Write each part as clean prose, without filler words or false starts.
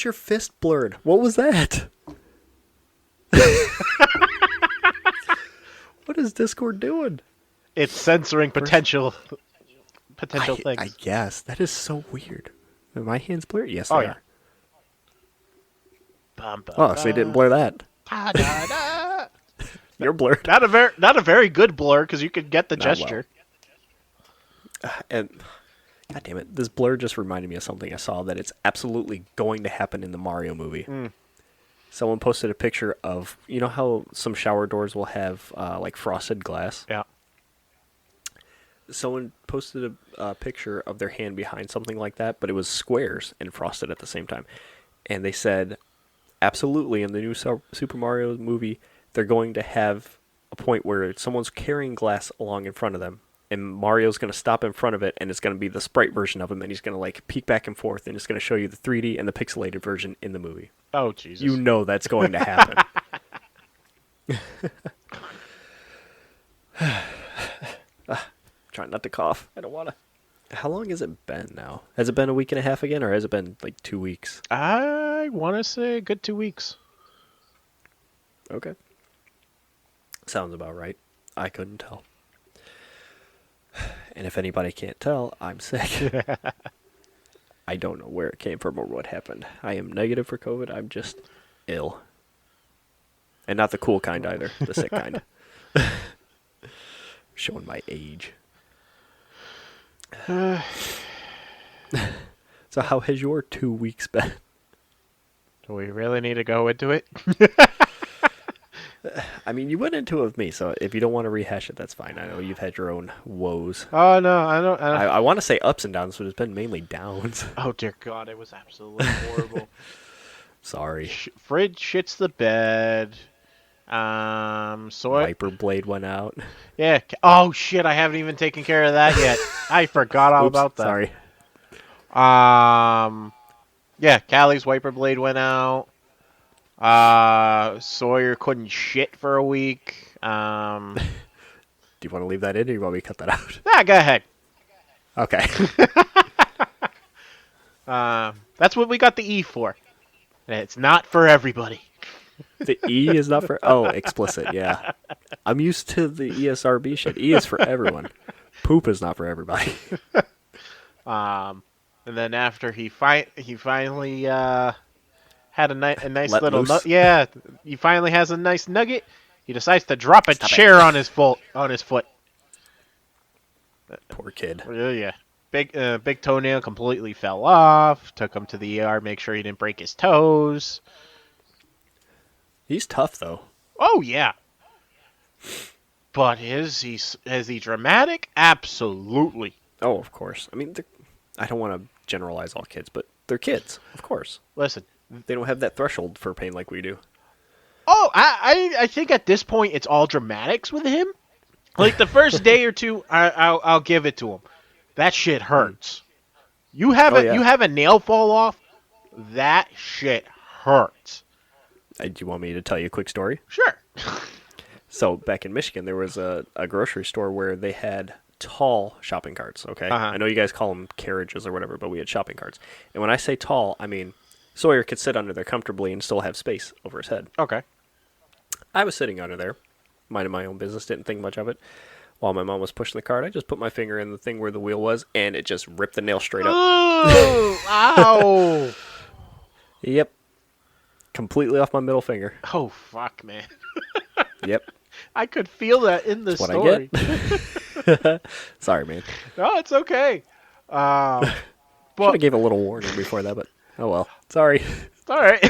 your fist blurred? What was that? What is Discord doing? It's censoring potential things. I guess. That is so weird. Are my hands blurred? Yes, Oh, they yeah. are. Bum, bum, Oh, so they didn't blur that. Da, da, da. You're blurred. Not a very good blur because you could get the gesture. And God damn it, this blur just reminded me of something I saw that it's absolutely going to happen in the Mario movie. Someone posted a picture of, you know how some shower doors will have like frosted glass? Yeah. Someone posted a picture of their hand behind something like that, but it was squares and frosted at the same time. And they said, absolutely, in the new Super Mario movie, they're going to have a point where someone's carrying glass along in front of them, and Mario's going to stop in front of it, and it's going to be the sprite version of him, and he's going to like peek back and forth, and it's going to show you the 3D and the pixelated version in the movie. Oh, Jesus. You know that's going to happen. Trying not to cough. I don't want to. How long has it been now? Has it been a week and a half again, or has it been like 2 weeks? I want to say a good 2 weeks. Okay. Sounds about right. I couldn't tell. And if anybody can't tell, I'm sick. I don't know where it came from or what happened. I am negative for COVID. I'm just ill. And not the cool kind either. The sick kind. Showing my age. So how has your 2 weeks been? Do we really need to go into it? I mean, you went into it with me, so if you don't want to rehash it, that's fine. I know you've had your own woes. Oh, no, I don't. I want to say ups and downs, but it's been mainly downs. Oh, dear God, it was absolutely horrible. Sorry. Fridge shits the bed. Wiper blade went out. Yeah. Oh, shit, I haven't even taken care of that yet. I forgot all about that. Sorry. Yeah, Callie's wiper blade went out. Sawyer couldn't shit for a week. Do you want to leave that in, or you want me to cut that out? Nah, go ahead. Okay. That's what we got the E for. It's not for everybody. The E is not for... Oh, explicit, yeah. I'm used to the ESRB shit. E is for everyone. Poop is not for everybody. And then after he finally had a nice little yeah, he finally has a nice nugget. He decides to drop a chair on his foot. Poor kid. Yeah, big toenail completely fell off. Took him to the ER, make sure he didn't break his toes. He's tough though. Oh yeah. But is he dramatic? Absolutely. Oh, of course. I mean, I don't want to generalize all kids, but they're kids, of course. Listen, they don't have that threshold for pain like we do. Oh, I think at this point it's all dramatics with him. Like the first day or two, I'll give it to him. That shit hurts. You have a nail fall off. That shit hurts. Do you want me to tell you a quick story? Sure. So back in Michigan, there was a grocery store where they had tall shopping carts, okay? I know you guys call them carriages or whatever, but we had shopping carts. And when I say tall, I mean Sawyer could sit under there comfortably and still have space over his head. Okay. I was sitting under there, minding my own business, didn't think much of it. While my mom was pushing the cart, I just put my finger in the thing where the wheel was, and it just ripped the nail straight up. Ooh, ow! Yep. Completely off my middle finger. Oh, fuck, man. Yep. I could feel that in the story. I get. Sorry, man. No, it's okay. Should have gave a little warning before that, but oh well. Sorry. It's all right.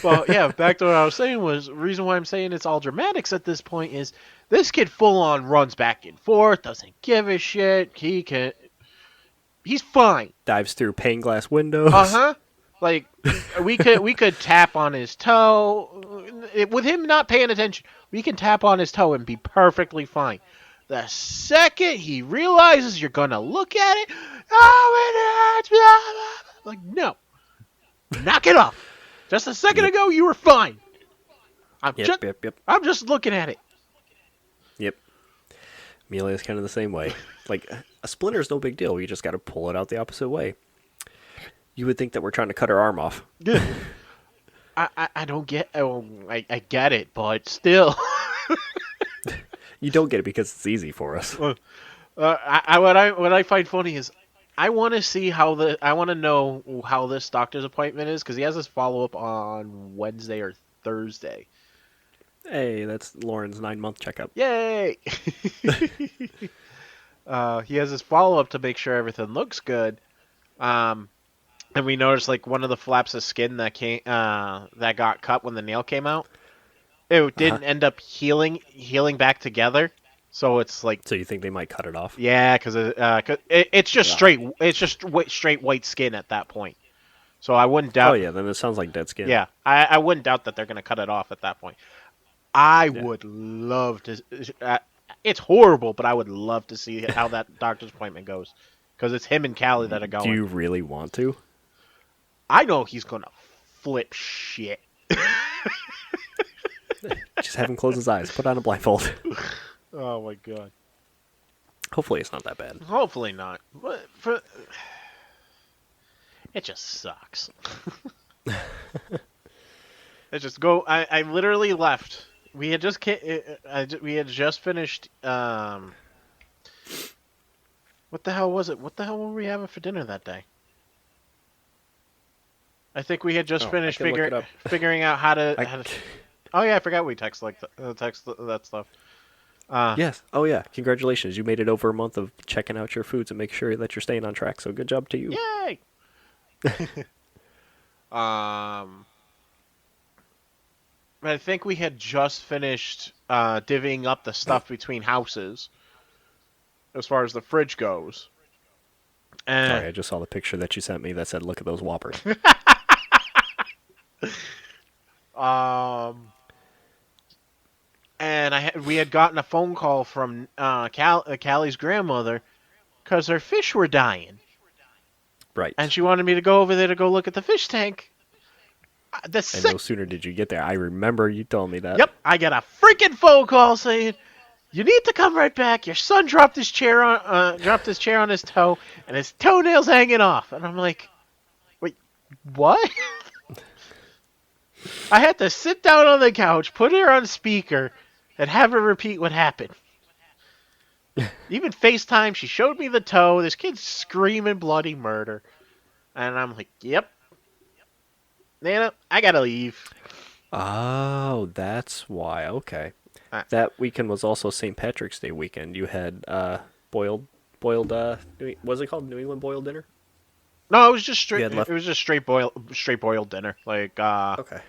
Well, yeah, back to what I was saying was, the reason why I'm saying it's all dramatics at this point is this kid full on runs back and forth, doesn't give a shit. He's fine. Dives through pane glass windows. Like we could tap on his toe. With him not paying attention, we can tap on his toe and be perfectly fine. The second he realizes you're gonna look at it, oh, it hurts. Like, no. Knock it off. Just a second ago, you were fine. I'm just looking at it. Yep. Amelia's kind of the same way. Like, a splinter is no big deal. You just got to pull it out the opposite way. You would think that we're trying to cut her arm off. I don't get. Oh, I get it, but still. You don't get it because it's easy for us. What I find funny is I want to see I want to know how this doctor's appointment is because he has his follow up on Wednesday or Thursday. Hey, that's Lauren's 9-month checkup. Yay! He has his follow up to make sure everything looks good. And we noticed like one of the flaps of skin that got cut when the nail came out. It didn't end up healing back together. So it's like, So you think they might cut it off? yeah, because it's just straight white skin at that point. So I wouldn't doubt. Oh yeah, then it sounds like dead skin. Yeah, I wouldn't doubt that they're gonna cut it off at that point. I would love to. It's horrible, but I would love to see how that doctor's appointment goes because it's him and Callie that are going. Do you really want to? I know he's gonna flip shit. Just have him close his eyes. Put on a blindfold. Oh my god. Hopefully it's not that bad. Hopefully not. But it just sucks. It just go. I literally left. We had just we had just finished. What the hell was it? What the hell were we having for dinner that day? I think we had just finished figuring out how to. Oh yeah, I forgot we text that stuff. Yes. Oh yeah. Congratulations. You made it over a month of checking out your foods and make sure that you're staying on track. So good job to you. Yay! I think we had just finished divvying up the stuff between houses, as far as the fridge goes. And Sorry, I just saw the picture that you sent me that said, "Look at those Whoppers." And we had gotten a phone call from Callie's grandmother because her fish were dying. Right. And she wanted me to go over there to go look at the fish tank. No sooner did you get there. I remember you told me that. Yep, I got a freaking phone call saying, "You need to come right back. Your son dropped his chair on his toe, and his toenail's hanging off." And I'm like, "Wait, what?" I had to sit down on the couch, put her on speaker, and have her repeat what happened. Even FaceTime, she showed me the toe. This kid's screaming bloody murder. And I'm like, "Yep. Nana, I gotta leave." Oh, that's why. Okay. That weekend was also St. Patrick's Day weekend. You had boiled was it called New England boiled dinner? No, it was just straight. It was just straight boiled dinner. Like Okay.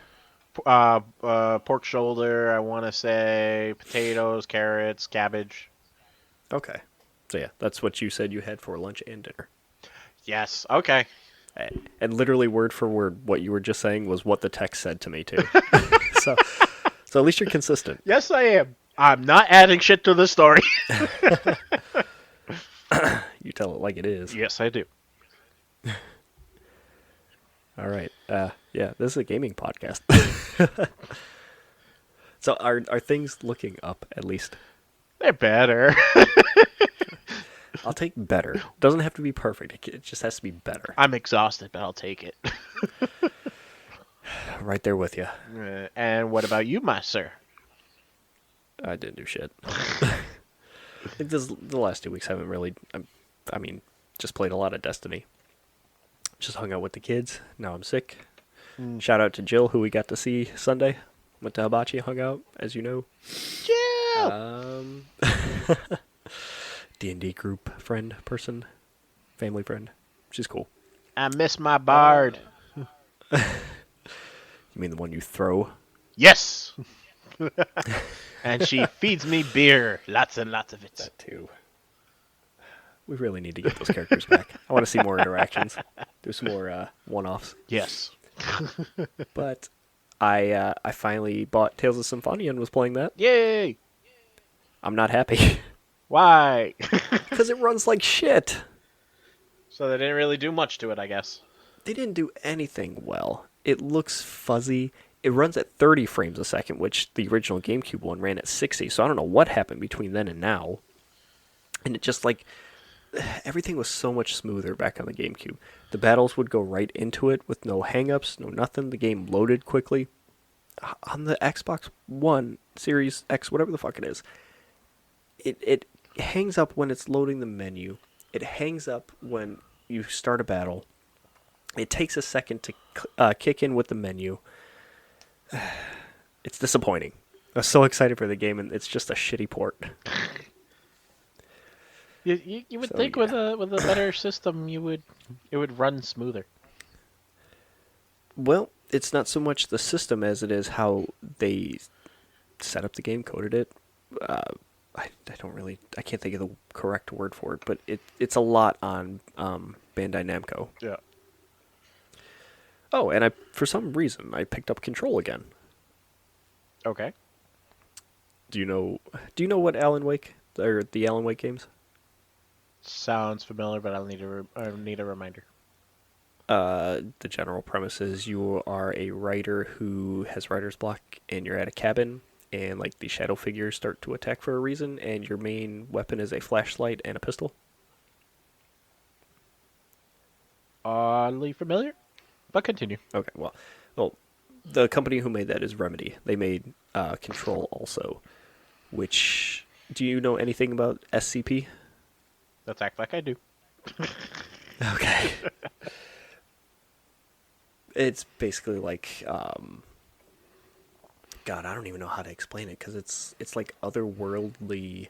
Pork shoulder. I want to say potatoes, carrots, cabbage. Okay. So yeah, that's what you said you had for lunch and dinner. Yes. Okay. And literally word for word, what you were just saying was what the text said to me too. so at least you're consistent. Yes, I am. I'm not adding shit to the story. You tell it like it is. Yes, I do. All right. Yeah, this is a gaming podcast. So are things looking up at least? They're better. I'll take better. Doesn't have to be perfect. It just has to be better. I'm exhausted, but I'll take it. Right there with you. And what about you, my sir? I didn't do shit. I think the last 2 weeks haven't really. I mean, just played a lot of Destiny. Just hung out with the kids. Now I'm sick. Shout out to Jill, who we got to see Sunday. Went to Hibachi, hung out, as you know. Jill! D&D group friend, person, family friend. She's cool. I miss my bard. You mean the one you throw? Yes! And she feeds me beer. Lots and lots of it. That too. We really need to get those characters back. I want to see more interactions. Do some more one-offs. Yes. But I finally bought Tales of Symphonia and was playing that. Yay! I'm not happy. Why? Because it runs like shit. So they didn't really do much to it, I guess. They didn't do anything well. It looks fuzzy. It runs at 30 frames a second, which the original GameCube one ran at 60. So I don't know what happened between then and now. And it just like everything was so much smoother back on the GameCube. The battles would go right into it with no hangups, no nothing. The game loaded quickly. On the Xbox One, Series X, whatever the fuck it is, it hangs up when it's loading the menu. It hangs up when you start a battle. It takes a second to kick in with the menu. It's disappointing. I was so excited for the game, and it's just a shitty port. You would think yeah. with a better system it would run smoother. Well, it's not so much the system as it is how they set up the game, coded it. I I can't think of the correct word for it, but it's a lot on Bandai Namco. Yeah. Oh, and for some reason I picked up Control again. Okay. Do you know what Alan Wake or the Alan Wake games? Sounds familiar, but I need a reminder. The general premise is you are a writer who has writer's block, and you're at a cabin, and like the shadow figures start to attack for a reason, and your main weapon is a flashlight and a pistol. Oddly familiar, but continue. Okay, well, the company who made that is Remedy. They made Control also, which do you know anything about SCP? Let's act like I do. Okay. It's basically like, God, I don't even know how to explain it because it's like otherworldly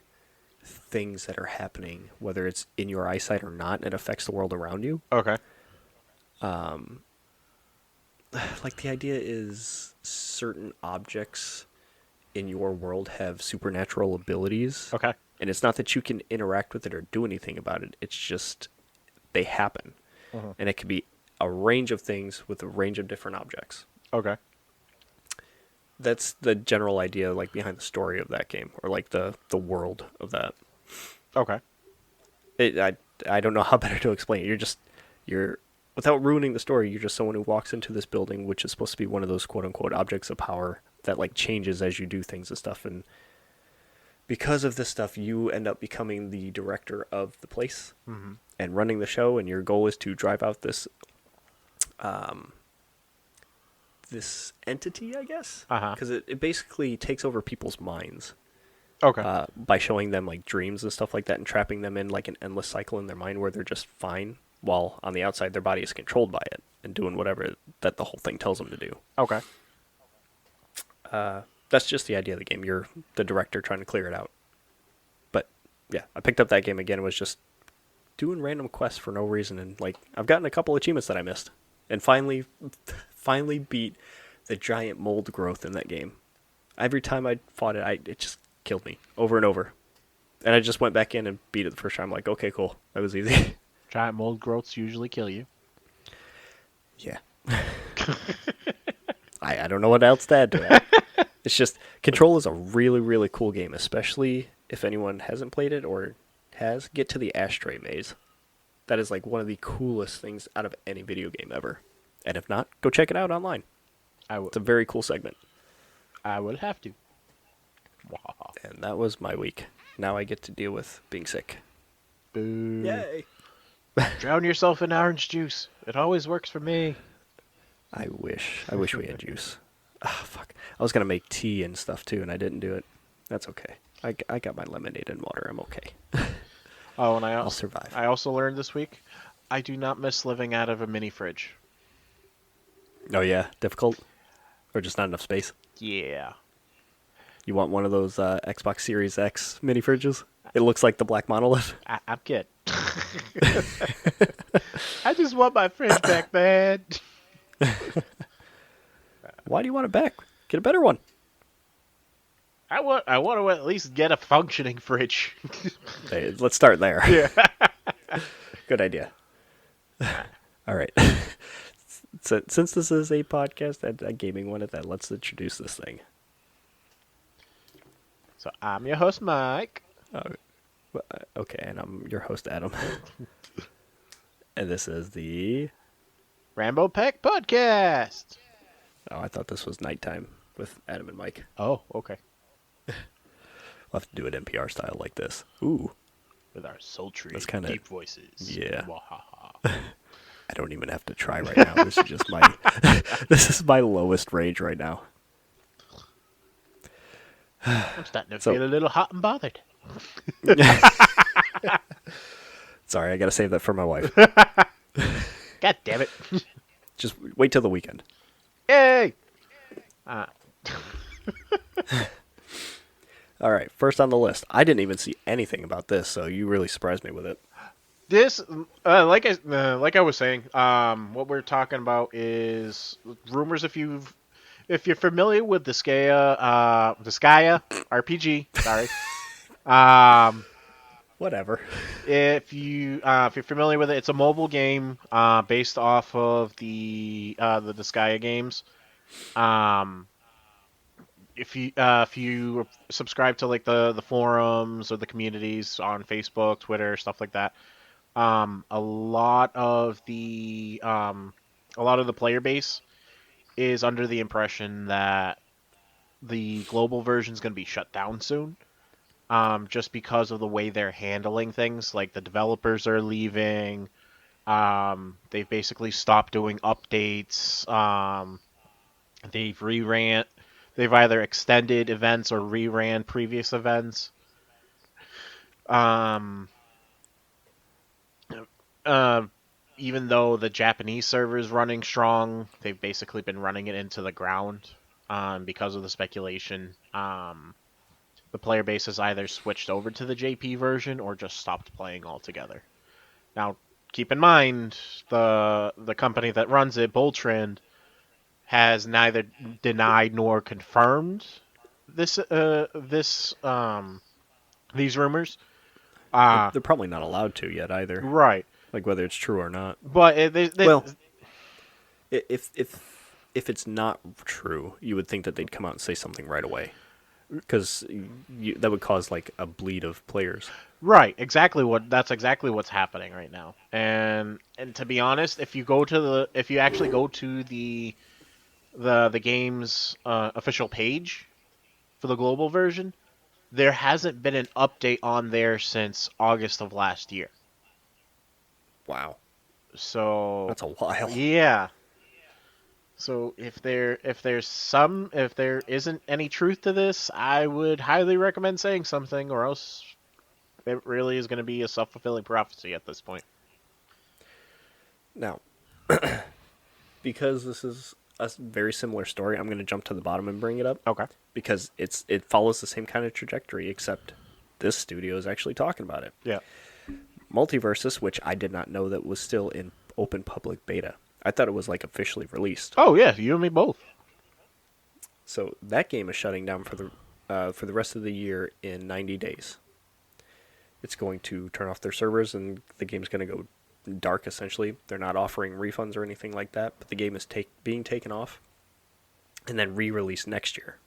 things that are happening, whether it's in your eyesight or not, and it affects the world around you. Okay. Like the idea is certain objects in your world have supernatural abilities. Okay. And it's not that you can interact with it or do anything about it. It's just they happen. Mhm. And it can be a range of things with a range of different objects. Okay. That's the general idea, like behind the story of that game, or like the world of that. Okay. I don't know how better to explain it. You're without ruining the story. You're just someone who walks into this building, which is supposed to be one of those quote unquote objects of power that like changes as you do things and stuff. And because of this stuff, you end up becoming the director of the place Mm-hmm. and running the show. And your goal is to drive out this entity, I guess, Uh-huh. because it basically takes over people's minds Okay. by showing them like dreams and stuff like that and trapping them in like an endless cycle in their mind where they're just fine while on the outside their body is controlled by it and doing whatever that the whole thing tells them to do. Okay. That's just the idea of the game. You're the director trying to clear it out. But yeah, I picked up that game again and was just doing random quests for no reason, and like I've gotten a couple achievements that I missed and finally beat the giant mold growth in that game. Every time I fought it, it just killed me over and over. And I just went back in and beat it the first time. I'm like, okay, cool. That was easy. Giant mold growths usually kill you. Yeah. I don't know what else to add to that. It's just, Control is a really, really cool game, especially if anyone hasn't played it or has. Get to the ashtray maze. That is like one of the coolest things out of any video game ever. And if not, go check it out online. It's a very cool segment. I will have to. And that was my week. Now I get to deal with being sick. Boo. Yay! Drown yourself in orange juice. It always works for me. I wish we had juice. Ah, fuck. I was gonna make tea and stuff too, and I didn't do it. That's okay. I got my lemonade and water. I'm okay. Oh, and I'll survive. I also learned this week, I do not miss living out of a mini fridge. Oh yeah, difficult, or just not enough space. Yeah. You want one of those Xbox Series X mini fridges? It looks like the black monolith. I'm good. I just want my fridge back, man. Why do you want it back? Get a better one. I want to at least get a functioning fridge. Hey, let's start there. Yeah. Good idea. All right. So, since this is a podcast and a gaming one at that, let's introduce this thing. So I'm your host, Mike. Okay, and I'm your host, Adam. And this is the... Rambo Pack Podcast. Oh, I thought this was nighttime with Adam and Mike. Oh, okay. We'll have to do it NPR style like this. Ooh. with our sultry, That's kind of, deep voices. yeah. Mwahaha. I don't even have to try right now. This is just my, this is my lowest range right now. I'm starting to So, feel a little hot and bothered. sorry, I gotta save that for my wife. God damn it! Just wait till the weekend. Yay! Uh, All right, first on the list. I didn't even see anything about this, so you really surprised me with it. This, like I was saying, what we're talking about is rumors. If you're familiar with the Skaya RPG, sorry. Um, Whatever. if you're familiar with it, it's a mobile game based off of the Disgaea games. Um, if you subscribe to like the forums or the communities on Facebook, Twitter, stuff like that, a lot of the player base is under the impression that the global version is going to be shut down soon. Just because of the way they're handling things, like the developers are leaving. They've basically stopped doing updates. They've reran. They've either extended events or reran previous events. Um, uh, Even though the Japanese server is running strong, they've basically been running it into the ground because of the speculation. The player base has either switched over to the JP version or just stopped playing altogether. Now, keep in mind the company that runs it, Boltrand, has neither denied nor confirmed this these rumors. Uh They're probably not allowed to yet either, right, like whether it's true or not. but Well, if it's not true, you would think that they'd come out and say something right away, because that would cause like a bleed of players. right, that's exactly what's happening right now. And to be honest, if you actually go to the game's official page for the global version, there hasn't been an update on there since August of last year. Wow, So that's a while. yeah. So if there isn't any truth to this, I would highly recommend saying something, or else it really is going to be a self-fulfilling prophecy at this point. Now, because this is a very similar story, I'm going to jump to the bottom and bring it up Okay. because it follows the same kind of trajectory, except this studio is actually talking about it. Yeah. Multiversus, which I did not know that was still in open public beta. I thought it was like officially released. Oh yeah, you and me both. So that game is shutting down for the rest of the year in 90 days. It's going to turn off their servers and the game's going to go dark essentially. They're not offering refunds or anything like that, but the game is being taken off and then re-released next year.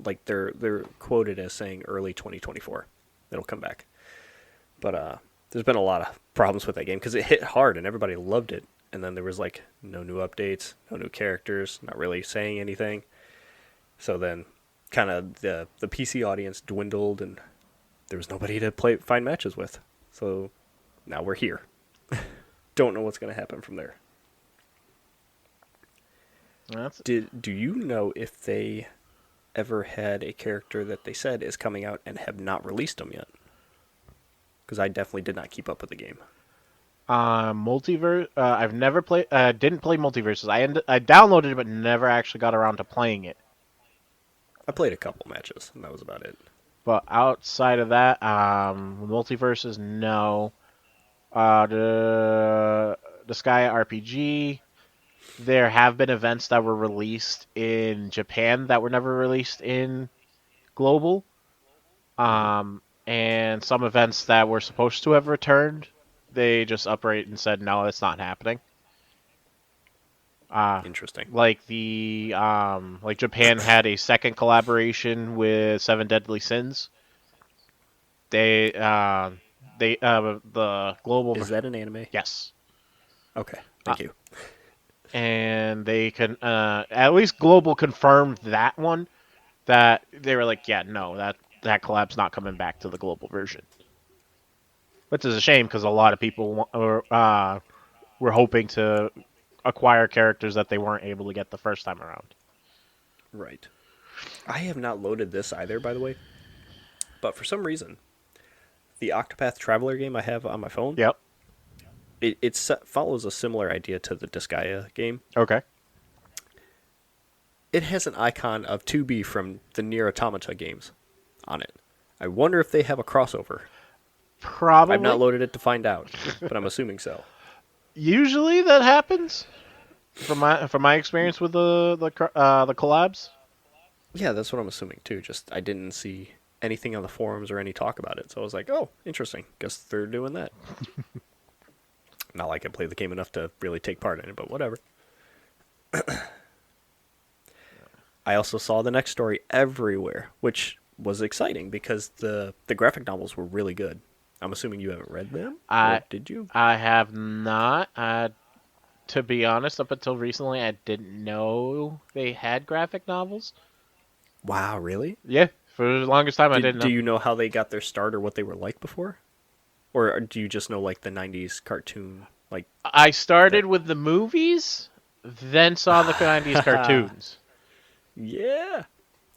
Like they're quoted as saying early 2024. It'll come back. But there's been a lot of problems with that game because it hit hard and everybody loved it. And then there was like no new updates, no new characters, not really saying anything. So then kind of the PC audience dwindled and there was nobody to find matches with. So now we're here. Don't know what's going to happen from there. Do you know if they ever had a character that they said is coming out and have not released them yet? Because I definitely did not keep up with the game. Multiverse. I've never played. Didn't play Multiverses. I downloaded it, but never actually got around to playing it. I played a couple matches, and that was about it. But outside of that, Multiverses, no. The Sky RPG. There have been events that were released in Japan that were never released in global. And some events that were supposed to have returned, they just upright and said no, it's not happening. Interesting. Like Japan had a second collaboration with Seven Deadly Sins. The global Is that an anime? yes, Okay, thank you. and they can at least global confirmed that one, that they were like, yeah, no, that collab's not coming back to the global version. which is a shame because a lot of people were hoping to acquire characters that they weren't able to get the first time around. Right. I have not loaded this either, by the way, but for some reason, the Octopath Traveler game I have on my phone, Yep. it follows a similar idea to the Disgaea game. Okay. It has an icon of 2B from the Nier Automata games on it. I wonder if they have a crossover. I've not Probably. loaded it to find out, but I'm assuming so. Usually that happens. From my experience with the collabs. Yeah, that's what I'm assuming too. Just I didn't see anything on the forums or any talk about it, so I was like, "Oh, interesting. Guess they're doing that." Not like I played the game enough to really take part in it, but whatever. I also saw the next story everywhere, which was exciting because the graphic novels were really good. I'm assuming you haven't read them, or I did you? I have not. To be honest, up until recently, I didn't know they had graphic novels. Wow, really? Yeah, for the longest time, I didn't Do know. you know how they got their start or what they were like before, or do you just know like the '90s cartoon, like I that? started with the movies, then saw the '90s cartoons. Yeah,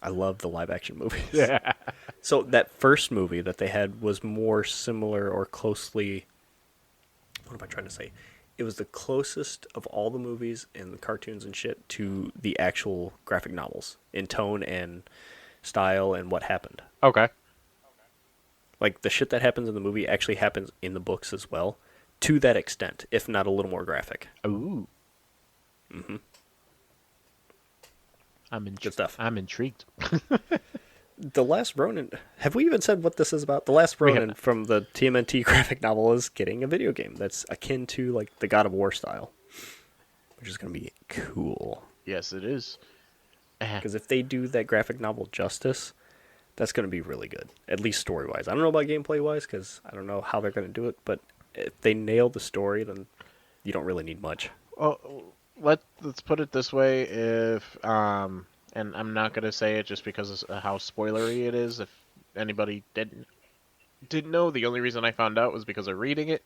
I love the live action movies. Yeah. So that first movie that they had was more similar or closely. What am I trying to say? It was the closest of all the movies and the cartoons and shit to the actual graphic novels in tone and style and what happened. Okay. Like the shit that happens in the movie actually happens in the books as well, to that extent, if not a little more graphic. Ooh, Hmm. I'm Good stuff. I'm intrigued. The Last Ronin. Have we even said what this is about? The Last We have Ronin not. from the TMNT graphic novel is getting a video game that's akin to like the God of War style, which is going to be cool. Yes, it is. Eh, Because if they do that graphic novel justice, that's going to be really good. At least story wise. I don't know about gameplay wise because I don't know how they're going to do it. But if they nail the story, then you don't really need much. Well, let's put it this way: if and I'm not gonna say it just because of how spoilery it is. If anybody didn't know, the only reason I found out was because of reading it.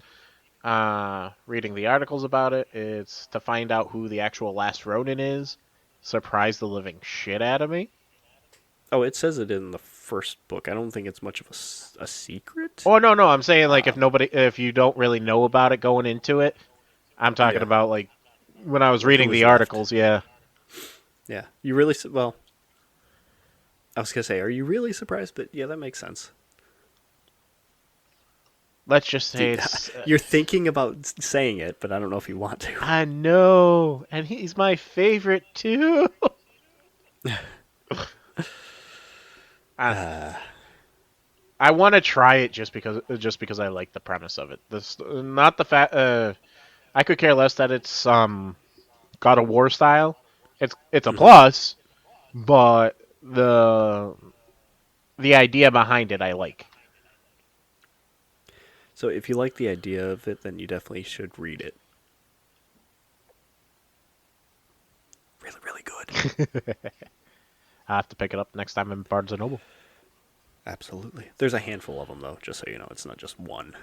Reading the articles about it. It's to find out who the actual Last Ronin is. Surprised the living shit out of me. Oh, it says it in the first book. I don't think it's much of a secret. Oh no, no, I'm saying like Um, if you don't really know about it going into it, I'm talking yeah, about like when I was like reading who the is left. articles. Yeah, Yeah, you really well. I was gonna say, are you really surprised? But yeah, that makes sense. let's just say Dude, it's. you're thinking about saying it, but I don't know if you want to. I know, and he's my favorite too. I I want to try it just because I like the premise of it. This not the fact. I could care less that it's God of War style. It's a Hmm. plus, but the idea behind it I like. So if you like the idea of it, then you definitely should read it. Really, really good. I have to pick it up next time in Barnes and Noble. Absolutely. There's a handful of them though, just so you know. It's not just one.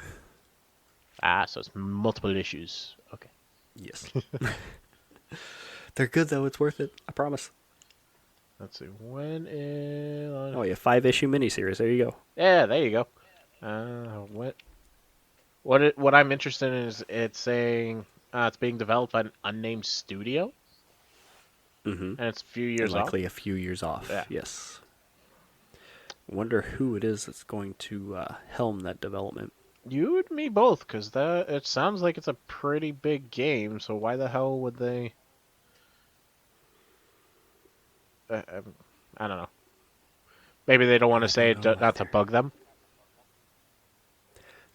So it's multiple issues. Okay. Yes. They're good though. It's worth it. I promise. Let's see. When is? Oh yeah, 5 issue miniseries. There you go. Yeah, there you go. What I'm interested in is it's saying it's being developed by an unnamed studio, Mm-hmm. and it's a few And years off. likely a few years off. Yeah. Yes. Wonder who it is that's going to helm that development. You and me both, because that it sounds like it's a pretty big game. So why the hell would they? Uh, um, I don't know. Maybe they don't want to I say don't it know not to either. bug them.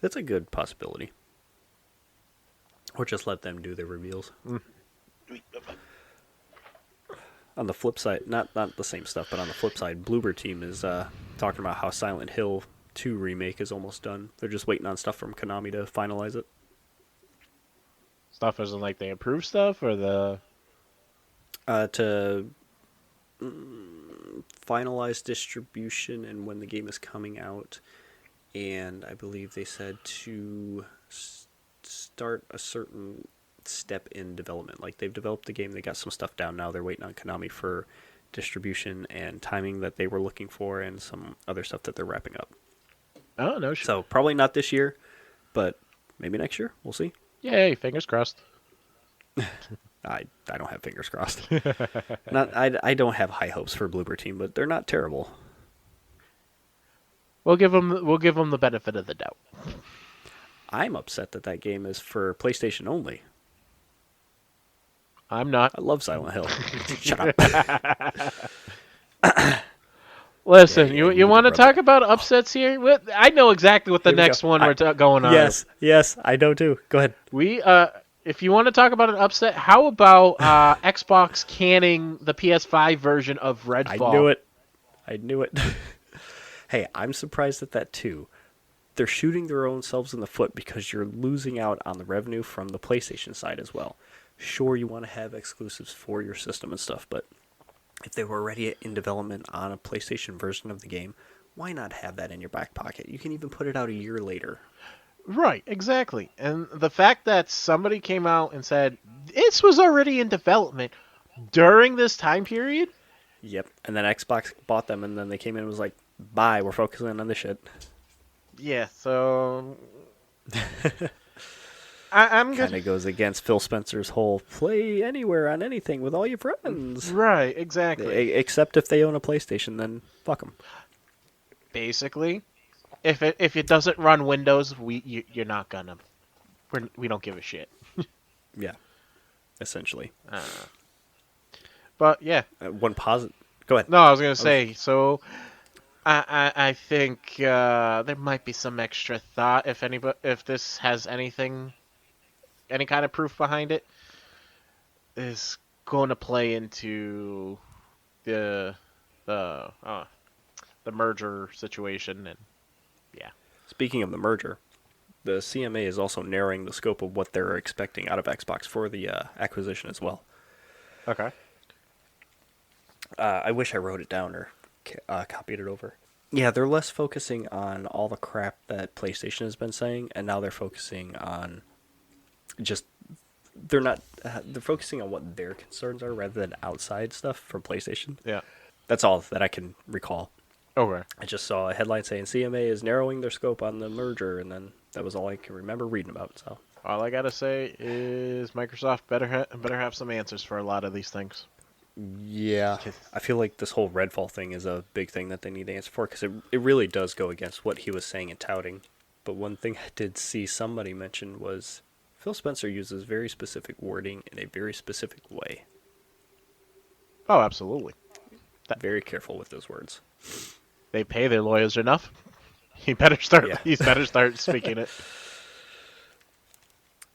That's a good possibility. Or just let them do their reveals. Mm. On the flip side, not the same stuff, but on the flip side, Bloober Team is talking about how Silent Hill 2 remake is almost done. They're just waiting on stuff from Konami to finalize it. Stuff isn't like they improve stuff or the. To finalize distribution and when the game is coming out, and I believe they said to start a certain step in development. Like they've developed the game, they got some stuff down now. They're waiting on Konami for distribution and timing that they were looking for, and some other stuff that they're wrapping up. Oh no! So probably not this year, but maybe next year. We'll see. Yay! Fingers crossed. I don't have fingers crossed. Not I don't have high hopes for Bloober Team, but they're not terrible. We'll give them the benefit of the doubt. I'm upset that that game is for PlayStation only. I'm not. I love Silent Hill. Shut up. Listen, Yeah, you want to talk about upsets here? I know exactly what the Here we next go. one we're going on. Yes, I know too. Go ahead. If you want to talk about an upset, how about Xbox canning the PS5 version of Redfall? I knew it. Hey, I'm surprised at that too. They're shooting their own selves in the foot because you're losing out on the revenue from the PlayStation side as well. Sure, you want to have exclusives for your system and stuff, but if they were already in development on a PlayStation version of the game, why not have that in your back pocket? You can even put it out a year later. Right, exactly. And the fact that somebody came out and said this was already in development during this time period. Yep. And then Xbox bought them, and then they came in and was like, bye, we're focusing on this shit. Yeah, so I'm kind of goes against Phil Spencer's whole play anywhere on anything with all your friends. Right, exactly. Except if they own a PlayStation, then fuck them. Basically, if it doesn't run Windows, you're not gonna. We don't give a shit. Yeah, essentially. But yeah, one positive. Go ahead. No, I was gonna say so. I think there might be some extra thought if this has any kind of proof behind it, is going to play into the merger situation, and yeah. Speaking of the merger, the CMA is also narrowing the scope of what they're expecting out of Xbox for the acquisition as well. Okay. I wish I wrote it down or copied it over. Yeah, they're less focusing on all the crap that PlayStation has been saying, and now they're focusing on just they're focusing on what their concerns are rather than outside stuff from PlayStation. Yeah. That's all that I can recall. Okay. I just saw a headline saying CMA is narrowing their scope on the merger, and then that was all I can remember reading about. So all I gotta say is Microsoft better have some answers for a lot of these things. Yeah, I feel like this whole Redfall thing is a big thing that they need to answer for, because it really does go against what he was saying and touting. But one thing I did see somebody mention was Phil Spencer uses very specific wording in a very specific way. Oh, absolutely. Very careful with those words. They pay their lawyers enough. He better start. Yeah. He's better start speaking it.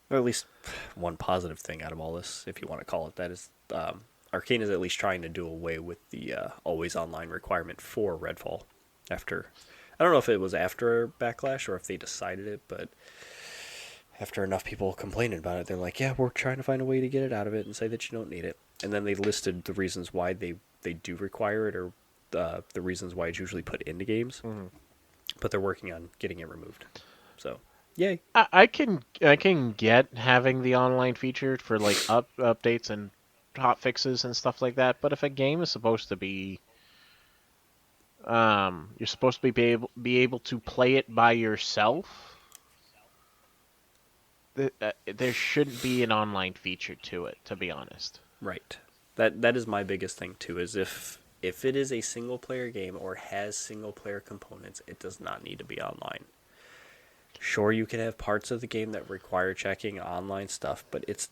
Or at least one positive thing out of all this, if you want to call it that, is Arcane is at least trying to do away with the always online requirement for Redfall. I don't know if it was after Backlash or if they decided it, but after enough people complaining about it, they're like, yeah, we're trying to find a way to get it out of it and say that you don't need it. And then they listed the reasons why they do require it, or the reasons why it's usually put into games. Mm-hmm. But they're working on getting it removed. So, yay. I can get having the online feature for like updates and hot fixes and stuff like that. But if a game is supposed to be, you're supposed to be able to play it by yourself, there shouldn't be an online feature to it, to be honest. Right. That is my biggest thing too. Is if it is a single player game or has single player components, it does not need to be online. Sure, you can have parts of the game that require checking online stuff, but it's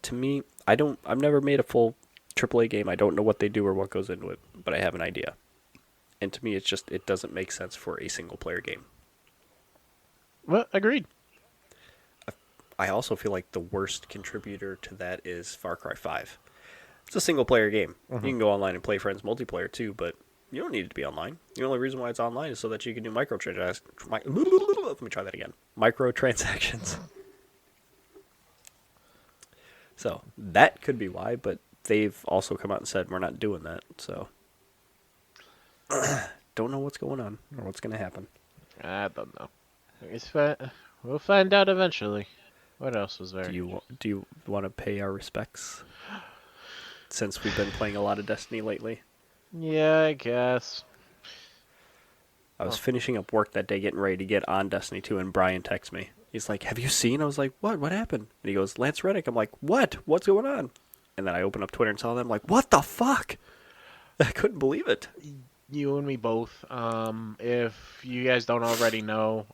to me, I've never made a full AAA game. I don't know what they do or what goes into it, but I have an idea. And to me, it doesn't make sense for a single player game. Well, agreed. I also feel like the worst contributor to that is Far Cry 5. It's a single player game. Mm-hmm. You can go online and play friends multiplayer too, but you don't need it to be online. The only reason why it's online is so that you can do microtransactions. Let me try that again. Microtransactions. So that could be why, but they've also come out and said we're not doing that. So don't know what's going on or what's going to happen. I don't know. We'll find out eventually. What else was Do there? you want to pay our respects since we've been playing a lot of Destiny lately? Yeah, I guess. I was Oh, finishing up work that day, getting ready to get on Destiny 2, and Brian texts me. He's like, "Have you seen?" I was like, "What? What happened?" And he goes, "Lance Reddick." I'm like, "What? What's going on?" And then I opened up Twitter and saw them. I'm like, "What the fuck?" I couldn't believe it. you and me both. If you guys don't already know,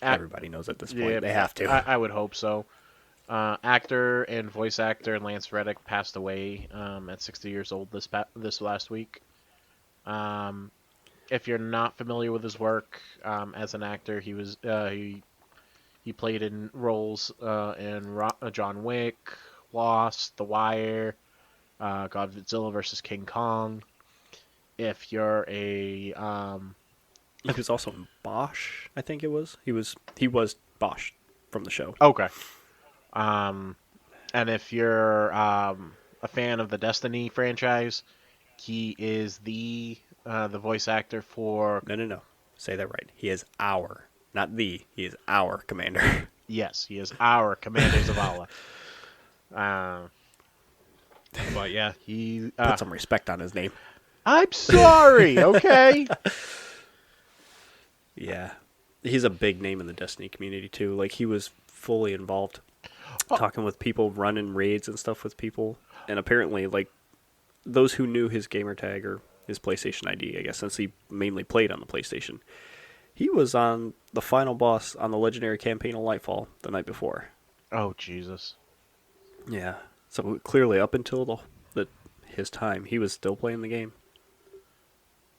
Everybody knows at this yeah, point. They have to. I would hope so. Actor and voice actor Lance Reddick passed away at 60 years old this last week. Um, if you're not familiar with his work as an actor, he played in roles in John Wick, Lost, The Wire, Godzilla versus King Kong. If you're a He was also in Bosch, I think it was. He was Bosch from the show. okay, and if you're a fan of the Destiny franchise, he is the voice actor for. No, no, no. Say that right. He is our, not the. He is our commander. Yes, he is our Commander Zavala. Uh, but yeah, he. Put some respect on his name. I'm sorry. Okay. Yeah. He's a big name in the Destiny community too. Like he was fully involved Oh, talking with people, running raids and stuff with people. And apparently like those who knew his gamer tag or his PlayStation ID, I guess since he mainly played on the PlayStation. He was on the final boss on the legendary campaign of Lightfall the night before. oh Jesus. Yeah. So clearly up until the his time, he was still playing the game.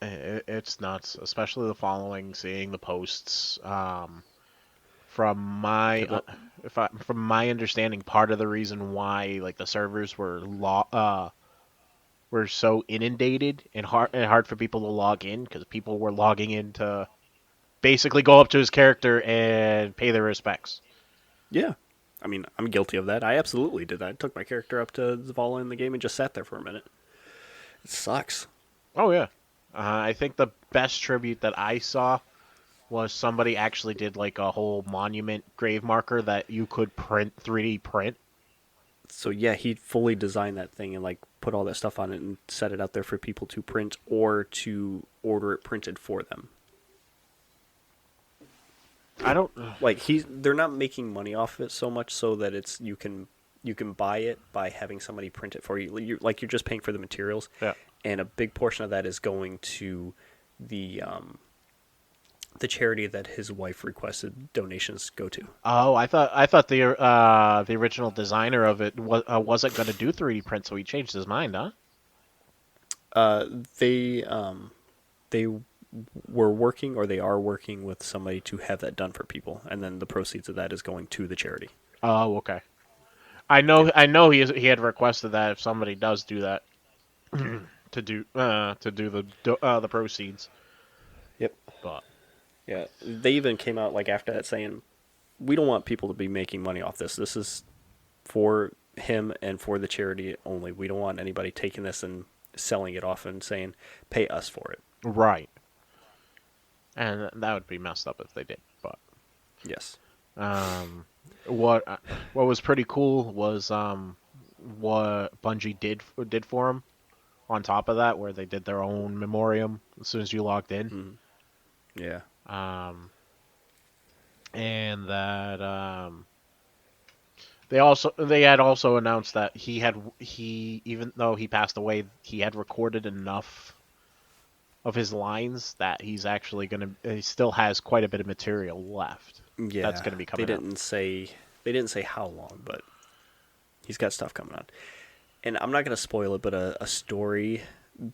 It's nuts, especially the following, seeing the posts. From my Yeah, but from my understanding, part of the reason why like the servers were so inundated and hard for people to log in because people were logging in to basically go up to his character and pay their respects. yeah. I mean, I'm guilty of that. I absolutely did that. I took my character up to Zavala in the game and just sat there for a minute. It sucks. Oh yeah, I think the best tribute that I saw was somebody actually did like a whole monument grave marker that you could print 3D print. So yeah, he fully designed that thing and like put all that stuff on it and set it out there for people to print or to order it printed for them. I don't. Like they're not making money off of it so much so that it's you can buy it by having somebody print it for you. You're just paying for the materials, Yeah. and a big portion of that is going to the the charity that his wife requested donations go to. Oh, I thought the original designer of it wasn't going to do 3D print, so he changed his mind, huh? Uh, they were working or they are working with somebody to have that done for people, and then the proceeds of that is going to the charity. Oh, okay. Yeah. I know he had requested that if somebody does do that to do the proceeds, Yep. but Yeah. They even came out like after that saying, "We don't want people to be making money off this. This is for him and for the charity only. We don't want anybody taking this and selling it off and saying, pay us for it." right, and that would be messed up if they did. But Yes. um, what what was pretty cool was what Bungie did for him. On top of that, where they did their own memoriam as soon as you logged in. Mm. Yeah. Um, and that they had also announced that he even though he passed away, he had recorded enough of his lines that he still has quite a bit of material left that's Yeah. gonna be They coming out. didn't say they didn't say how long, but he's got stuff coming on. And I'm not gonna spoil it, but a story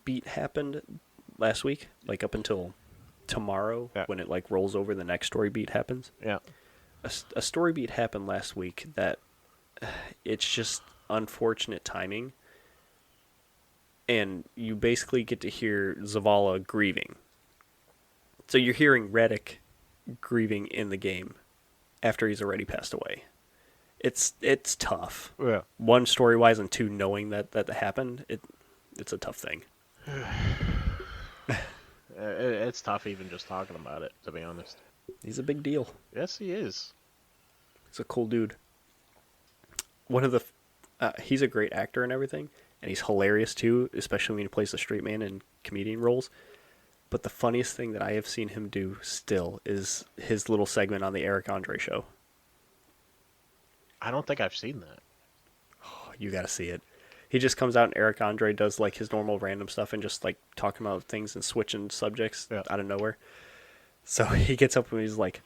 beat happened last week, like up until tomorrow Yeah, when it like rolls over. The next story beat happens. yeah. A story beat happened last week that it's just unfortunate timing, and you basically get to hear Zavala grieving. So you're hearing Reddick grieving in the game after he's already passed away. It's tough. Yeah. One, story wise, and two, knowing that happened. It's a tough thing. It's tough even just talking about it, to be honest. He's a big deal. Yes, he is. He's a cool dude. He's a great actor and everything, and he's hilarious too, especially when he plays the straight man in comedian roles. But the funniest thing that I have seen him do still is his little segment on the Eric Andre show. I don't think I've seen that. Oh, you got to see it. He just comes out and Eric Andre does like his normal random stuff and just like talking about things and switching subjects out of nowhere. So he gets up and he's like,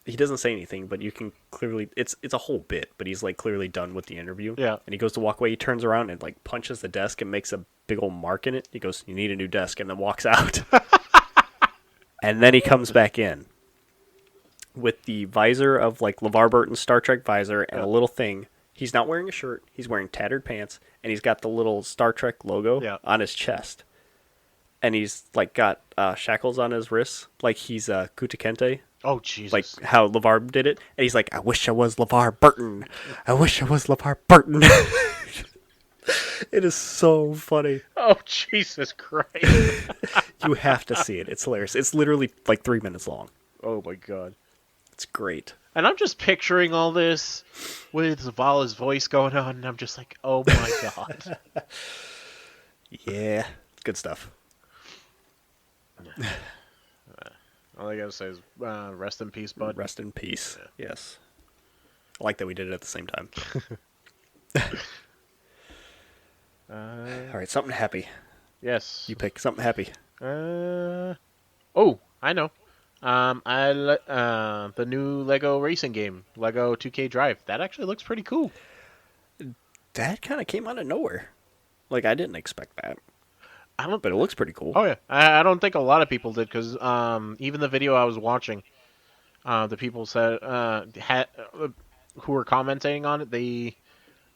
he doesn't say anything, but you can clearly it's a whole bit, but he's like clearly done with the interview. Yeah. And he goes to walk away. He turns around and like punches the desk and makes a big old mark in it. He goes, "You need a new desk," and then walks out. And then he comes back in with the visor of like LeVar Burton's Star Trek visor and a little thing. He's not wearing a shirt. He's wearing tattered pants, and he's got the little Star Trek logo on his chest. And he's like got shackles on his wrists, like he's Kuta Kente. Oh, Jesus. Like how LeVar did it. And he's like, "I wish I was LeVar Burton. I wish I was LeVar Burton." It is so funny. Oh, Jesus Christ. You have to see it. It's hilarious. It's literally like 3 minutes long. Oh, my God. It's great. And I'm just picturing all this with Zavala's voice going on, and I'm just like, oh, my God. Yeah. Good stuff. All I gotta say is rest in peace, bud. Rest in peace. Yeah. Yes. I like that we did it at the same time. All right, something happy. Yes. You pick something happy. Oh, I know. The new Lego racing game, Lego 2K Drive. That actually looks pretty cool. That kind of came out of nowhere. Like, I didn't expect that. But it looks pretty cool. Oh, yeah. I don't think a lot of people did, because even the video I was watching, the people said who were commenting on it,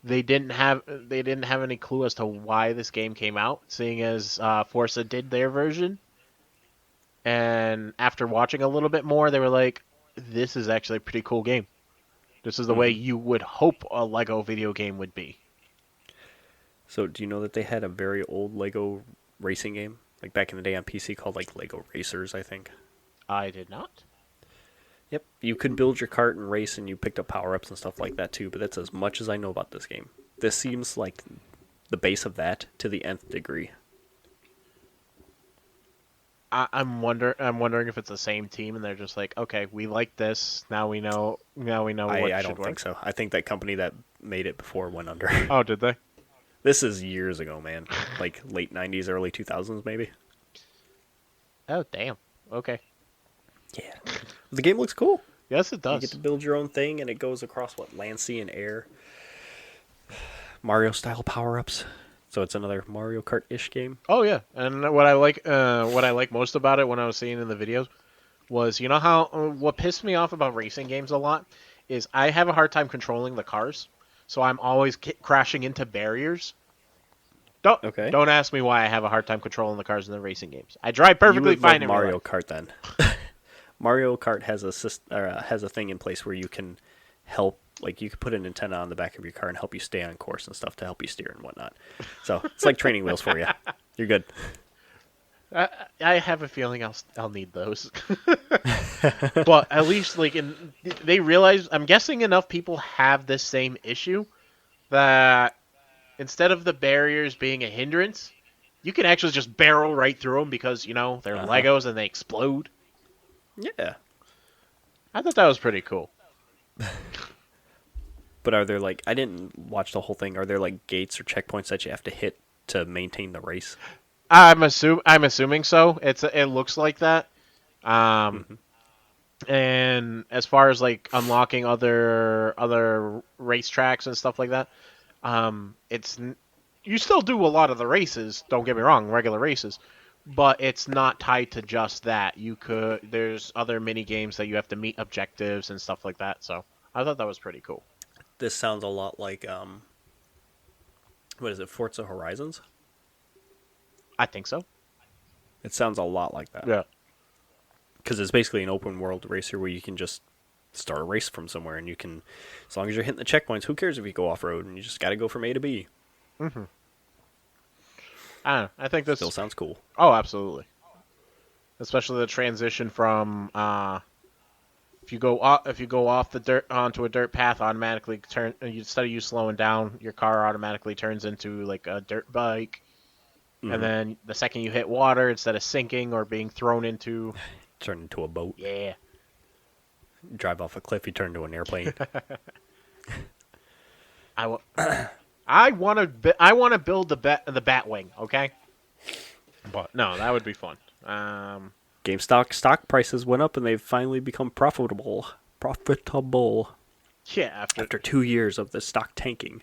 they didn't have any clue as to why this game came out, seeing as Forza did their version. And after watching a little bit more, they were like, "This is actually a pretty cool game. This is the way you would hope a Lego video game would be." So, do you know that they had a very old Lego racing game, like back in the day on PC, called like Lego Racers, I think? I did not. Yep. You could build your cart and race, and you picked up power-ups and stuff like that too, but that's as much as I know about this game. This seems like the base of that to the nth degree. I'm wondering if it's the same team, and they're just like, okay, we like this. Now we know. I don't think so. I think that company that made it before went under. Oh, did they? This is years ago, man. Like late 90s, early 2000s, maybe. Oh, damn. Okay. Yeah. The game looks cool. Yes, it does. You get to build your own thing, and it goes across, land, sea, and air. Mario-style power-ups. So it's another Mario Kart-ish game. Oh yeah, and what I like most about it when I was seeing in the videos was, you know how what pissed me off about racing games a lot is I have a hard time controlling the cars, so I'm always crashing into barriers. Don't ask me why I have a hard time controlling the cars in the racing games. I drive perfectly fine in Mario Kart then. Mario Kart has a thing in place where you can help. Like, you could put an antenna on the back of your car and help you stay on course and stuff to help you steer and whatnot. So it's like training wheels for you. You're good. I have a feeling I'll need those. But at least they realize, I'm guessing enough people have this same issue that instead of the barriers being a hindrance, you can actually just barrel right through them because, they're Legos and they explode. Yeah. I thought that was pretty cool. But are there, I didn't watch the whole thing. Are there, gates or checkpoints that you have to hit to maintain the race? I'm assuming so. It looks like that. And as far as, unlocking other racetracks and stuff like that, you still do a lot of the races, don't get me wrong, regular races, but it's not tied to just that. There's other mini games that you have to meet objectives and stuff like that, so I thought that was pretty cool. This sounds a lot like, what is it, Forza Horizons? I think so. It sounds a lot like that. Yeah. Because it's basically an open world racer where you can just start a race from somewhere, and you can, as long as you're hitting the checkpoints, who cares if you go off-road, and you just got to go from A to B. I don't know. I think this still sounds cool. Oh, absolutely. especially the transition from if you go off the dirt onto a dirt path, automatically turn instead of you slowing down, your car automatically turns into like a dirt bike. And Hmm. then the second you hit water, instead of sinking or being thrown into, Turn into a boat. yeah, Drive off a cliff, you turn into an airplane. I w- I want to build the Batwing, okay? But no, that would be fun. GameStop stock prices went up and they've finally become profitable. Profitable Yeah, after after 2 years of the stock tanking.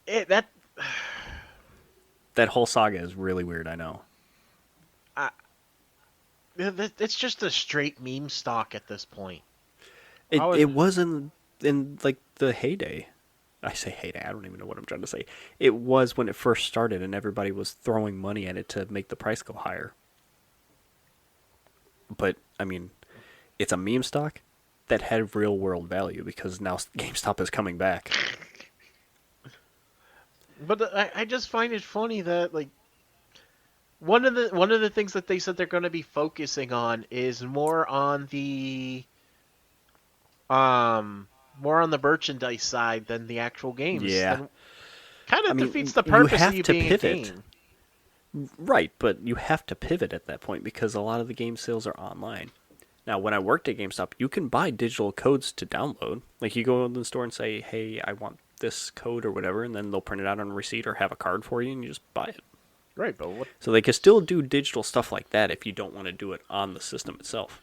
that, That whole saga is really weird, I know. I, it's just a straight meme stock at this point. It I would it was in like the heyday. I say heyday, I don't even know what I'm trying to say. It was when it first started and everybody was throwing money at it to make the price go higher. But I mean, it's a meme stock that had real world value because now GameStop is coming back. But I just find it funny that like one of the things that they said they're going to be focusing on is um more on the merchandise side than the actual games. Yeah. Then kind I of defeats mean, the you purpose of have you to being a pivot. game. Right, but you have to pivot at that point because a lot of the game sales are online. Now, when I worked at GameStop, you can buy digital codes to download. Like you go in the store and say, "Hey, I want this code or whatever," and then they'll print it out on a receipt or have a card for you and you just buy it. Right, but what? So they can still do digital stuff like that if you don't want to do it on the system itself.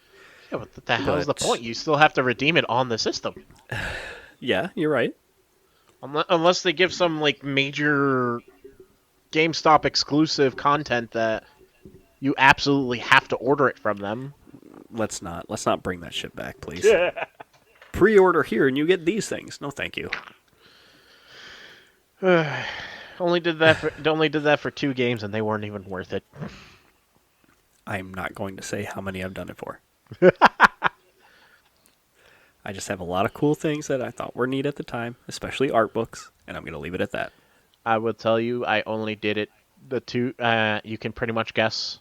Yeah, but what the hell's the But point? You still have to redeem it on the system, yeah, you're right. unless they give some like major GameStop exclusive content that you absolutely have to order it from them. Let's not bring that shit back, please. Pre-order here and you get these things. No, thank you. Only did that for 2 games and they weren't even worth it. I'm not going to say how many I've done it for. I just have a lot of cool things that I thought were neat at the time, especially art books, and I'm going to leave it at that. I will tell you, I only did it the two. You can pretty much guess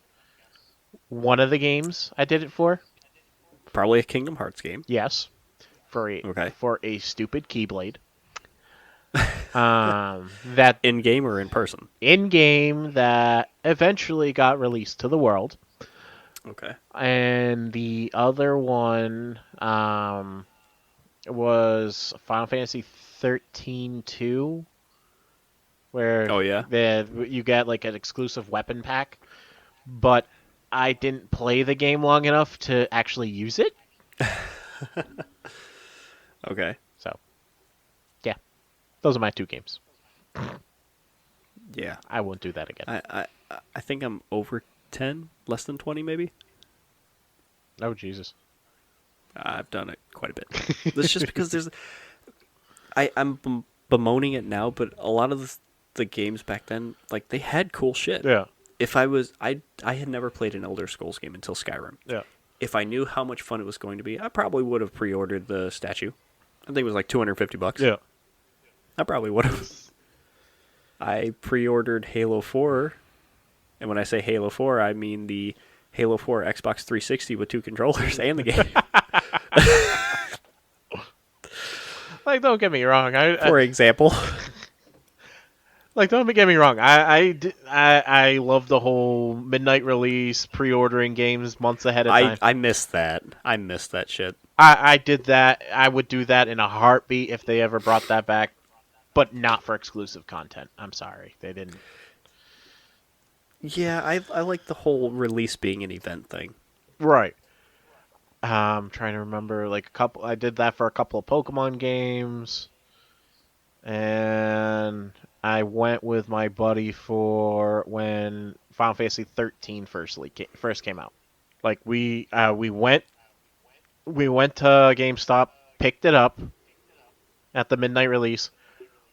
one of the games I did it for. Probably a Kingdom Hearts game. Yes, Okay. for a stupid Keyblade. That In game or in person? in game that eventually got released to the world, Okay. and the other one was Final Fantasy 13-2, where Oh, yeah? you get like an exclusive weapon pack, but I didn't play the game long enough to actually use it. Okay. So, yeah, those are my 2 games. Yeah. I won't do that again. I think I'm over 10, less than 20 maybe. Oh, Jesus. I've done it quite a bit. That's just because I'm bemoaning it now, but a lot of the games back then, like, they had cool shit. Yeah. If I had never played an Elder Scrolls game until Skyrim. Yeah. If I knew how much fun it was going to be, I probably would have pre-ordered the statue. I think it was like $250. Yeah. I probably would have. I pre-ordered Halo 4, and when I say Halo 4, I mean the Halo 4 Xbox 360 with 2 controllers and the game. Like, don't get me wrong. For example. Like, don't get me wrong. I love the whole midnight release, pre-ordering games months ahead of time. I missed that. I missed that shit. I did that. I would do that in a heartbeat if they ever brought that back, but not for exclusive content. I'm sorry, they didn't. Yeah, I like the whole release being an event thing. Right. I'm trying to remember like a couple. I did that for a couple of Pokemon games, and I went with my buddy for when Final Fantasy 13 first came out. Like we went to GameStop, picked it up at the midnight release,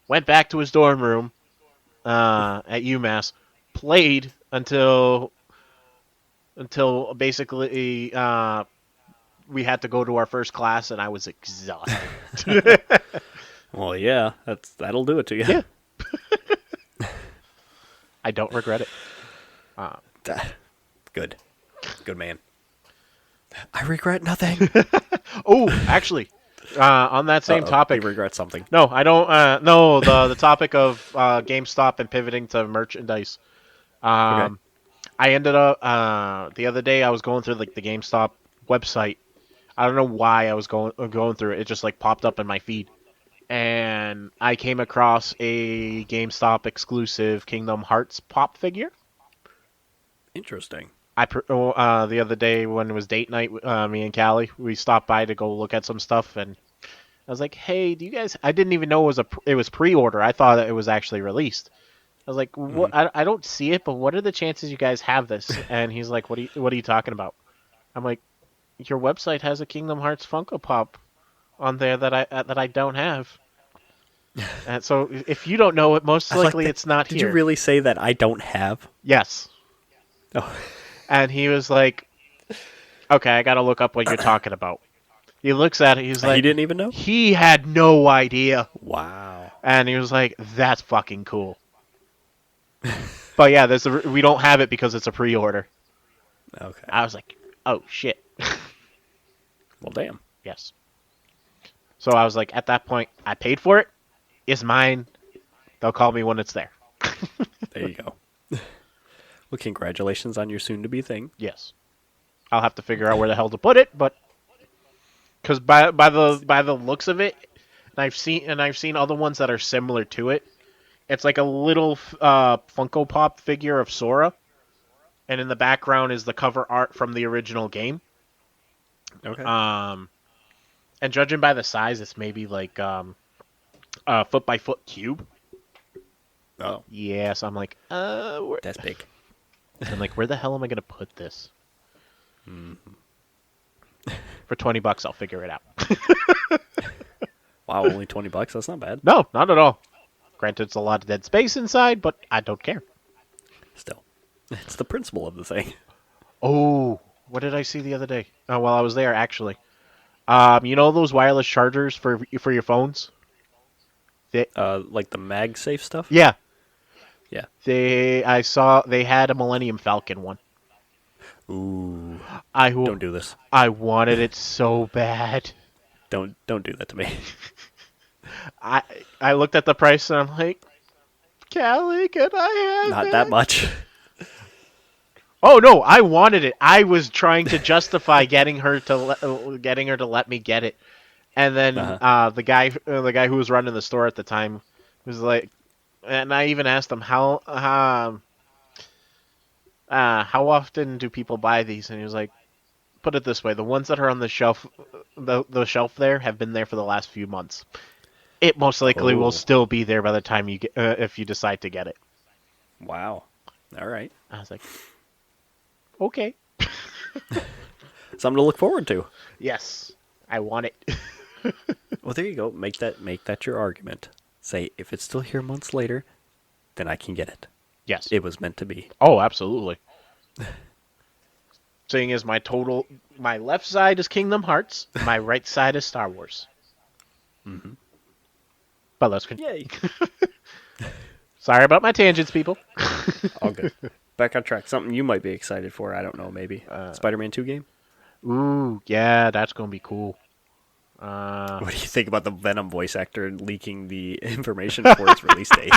went back to his dorm room at UMass, played until basically we had to go to our first class, and I was exhausted. Well, yeah, that'll do it to you. Yeah. I don't regret it. Good. Good man. I regret nothing. Oh, actually, on that same Uh-oh. He topic. regrets something. No, I don't. No, the topic of GameStop and pivoting to merchandise. Okay. Um, I ended up the other day. I was going through like the GameStop website. I don't know why I was going through it. It just like popped up in my feed, and I came across a GameStop exclusive Kingdom Hearts pop figure. Interesting. The other day when it was date night, me and Callie, we stopped by to go look at some stuff, and I was like, "Hey, do you guys?" I didn't even know it was pre-order. I thought it was actually released. I was like, "What? Hmm. I don't see it, but what are the chances you guys have this?" And he's like, What are you talking about?" I'm like, "Your website has a Kingdom Hearts Funko Pop on there that I don't have." And so if you don't know it, most I like likely that. it's not Did you here. really say that I don't have? Yes. Oh, And he was like, "Okay, I got to look up what you're talking about." He looks at it. He's he like, didn't even know? he had no idea, Wow. and he was like, "That's fucking cool." But yeah, we don't have it because it's a pre-order. Okay. I was like, "Oh shit." Well, damn. Yes. So I was like, at that point, I paid for it. It's mine. They'll call me when it's there. There you go. Well, congratulations on your soon-to-be thing. Yes. I'll have to figure out where the hell to put it, but because by the looks of it, and I've seen other ones that are similar to it. It's like a little Funko Pop figure of Sora, and in the background is the cover art from the original game. Okay. Um, and judging by the size, it's maybe like a foot by foot cube. Oh, Yeah, so I'm like, that's big. I'm like, where the hell am I gonna put this? For $20, I'll figure it out. Wow, only $20. That's not bad. No, not at all. Granted, it's a lot of dead space inside, but I don't care. Still, it's the principle of the thing. Oh, what did I see the other day? Oh, well, I was there actually. You know those wireless chargers for your phones? They, Like the MagSafe stuff. yeah, Yeah. I saw they had a Millennium Falcon one. Ooh. I Don't do this. I wanted it so bad. Don't do that to me. I I looked at the price and I'm like, Callie, can I have Not that it? much. Oh no, I wanted it. I was trying to justify getting her to let me get it, and then Uh-huh. the guy who was running the store at the time was like, and I even asked him how often do people buy these, and he was like, put it this way, the ones that are on the shelf, the shelf there have been there for the last few months. It most likely will Oh. still be there by the time you get if you decide to get it. Wow. All right. I was like, okay, Something to look forward to. yes, I want it. Well, there you go. Make that your argument. Say if it's still here months later, then I can get it. Yes. It was meant to be. Oh, absolutely. Seeing as my left side is Kingdom Hearts, my right side is Star Wars. Mm-hmm. But let's continue. Yay. Sorry about my tangents, people. All good. Back on track. Something you might be excited for. I don't know. Maybe Spider-Man 2 game. Ooh, yeah, that's gonna be cool. What do you think about the Venom voice actor leaking the information for its release date?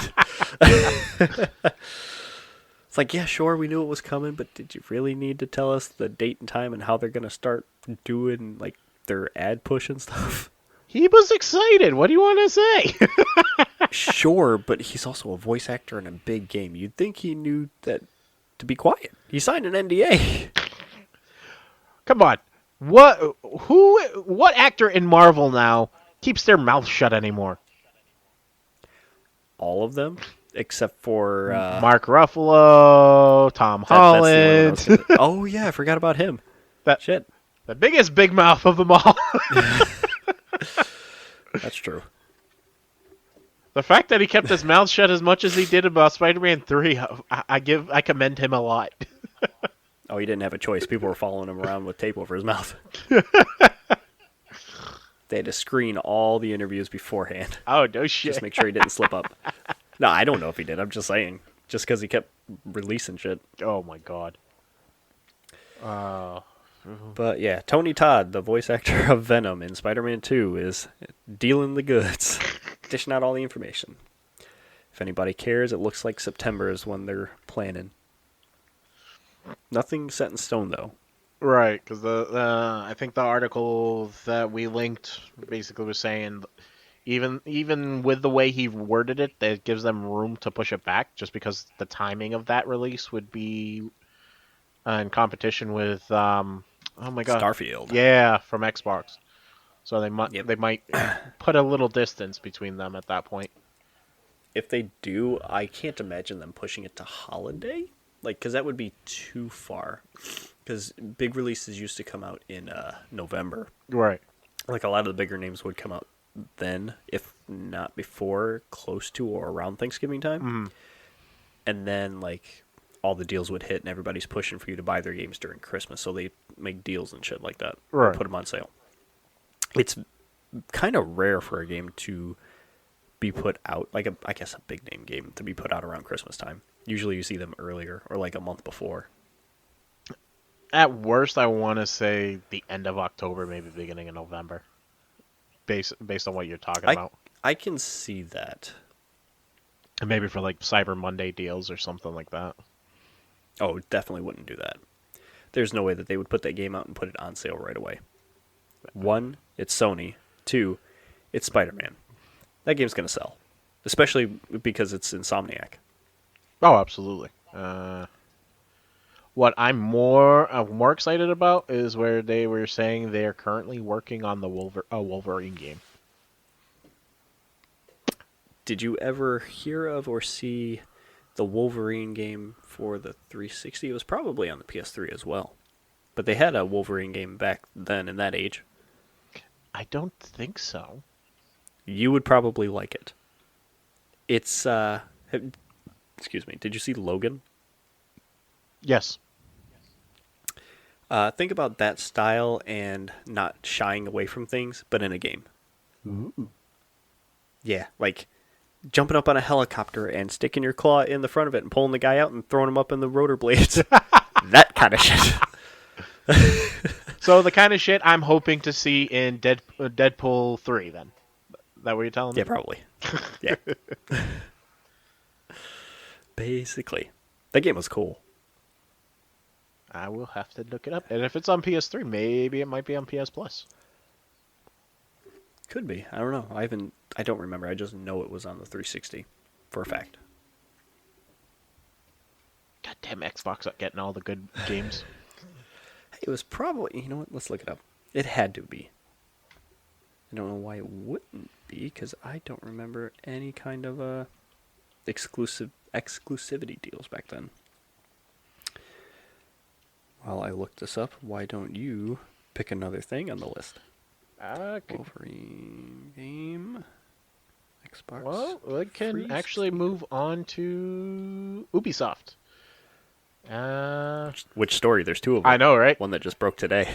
It's like, yeah, sure, we knew it was coming, but did you really need to tell us the date and time and how they're gonna start doing like their ad push and stuff? He was excited. What do you want to say? Sure, but he's also a voice actor in a big game. You'd think he knew that to be quiet. He signed an NDA. Come on. What actor in Marvel now keeps their mouth shut anymore? All of them, except for Mark Ruffalo, Tom that's the only one I was Holland. gonna. Oh yeah, I forgot about him. that Shit, the biggest big mouth of them all. that's true. The fact that he kept his mouth shut as much as he did about Spider-Man 3, I commend him a lot. Oh, he didn't have a choice. People were following him around with tape over his mouth. They had to screen all the interviews beforehand. Oh, no shit. Just make sure he didn't slip up. No, I don't know if he did. I'm just saying. Just because he kept releasing shit. Oh, my God. Uh, But yeah, Tony Todd, the voice actor of Venom in Spider-Man 2, is dealing the goods, dishing out all the information. If anybody cares, it looks like September is when they're planning. Nothing set in stone though. right, because I think the article that we linked basically was saying even with the way he worded it, that gives them room to push it back, just because the timing of that release would be in competition with oh my god, Starfield. yeah, from Xbox. So Yep. they might put a little distance between them at that point. If they do, I can't imagine them pushing it to holiday. Like, because that would be too far. Because big releases used to come out in November. Right. Like, a lot of the bigger names would come out then, if not before, close to or around Thanksgiving time. Mm, And then, like, all the deals would hit and everybody's pushing for you to buy their games during Christmas. So they make deals and shit like that or right. put them on sale. It's kind of rare for a game to be put out, like I guess a big name game to be put out around Christmas time. Usually you see them earlier or like a month before. At worst, I want to say the end of October, maybe beginning of November, based on what you're talking I about. I can see that. And maybe for like Cyber Monday deals or something like that. Oh, definitely wouldn't do that. There's no way that they would put that game out and put it on sale right away. One, it's Sony. Two, it's Spider-Man. That game's gonna sell, especially because it's Insomniac. Oh, absolutely. What I'm more excited about is where they were saying they're currently working on the Wolverine game. Did you ever hear of or see the Wolverine game for the 360? It was probably on the PS3 as well. But they had a Wolverine game back then in that age. I don't think so. You would probably like it. It's excuse me. Did you see Logan? Yes. Think about that style and not shying away from things, but in a game. Ooh. Yeah, like jumping up on a helicopter and sticking your claw in the front of it and pulling the guy out and throwing him up in the rotor blades. That kind of shit. So the kind of shit I'm hoping to see in Deadpool 3 then. Is that what you're telling Yeah, me? probably. Yeah. Basically. That game was cool. I will have to look it up. And if it's on PS3, maybe it might be on PS Plus. Could be. I don't know. I don't remember. I just know it was on the 360 for a fact. Goddamn Xbox getting all the good games. It was probably, you know what? Let's look it up. It had to be. I don't know why it wouldn't be because I don't remember any kind of exclusivity deals back then. While I look this up, why don't you pick another thing on the list? Okay. Wolverine game, Xbox. Well, we can actually 360. move on to Ubisoft. Uh, Which story? There's two of I them. know, right? One that just broke today.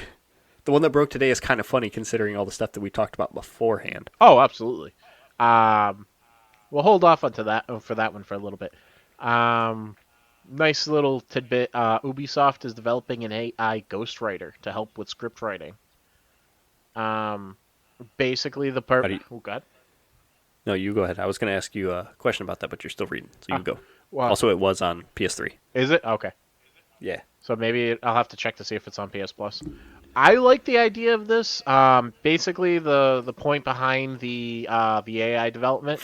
The one that broke today is kind of funny considering all the stuff that we talked about beforehand. Oh, absolutely. Um, we'll hold off onto that for that one for a little bit. Um, nice little tidbit. Ubisoft is developing an AI ghostwriter to help with script writing. Um, basically How do you, Oh God. no, you go ahead. I was going to ask you a question about that, but you're still reading, so you Ah, go. well, Also, it was on PS3. is it okay? Yeah. So maybe I'll have to check to see if it's on PS Plus. I like the idea of this. Basically, the point behind the AI development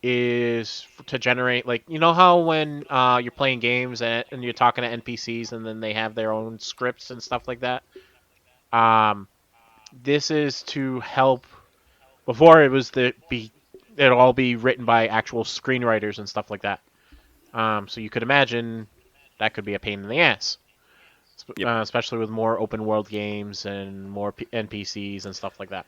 is to generate, like, you know how when you're playing games and you're talking to NPCs and then they have their own scripts and stuff like that. Um, this is to help. Before it was it'll all be written by actual screenwriters and stuff like that. So you could imagine that could be a pain in the ass, Yep. especially with more open world games and more NPCs and stuff like that.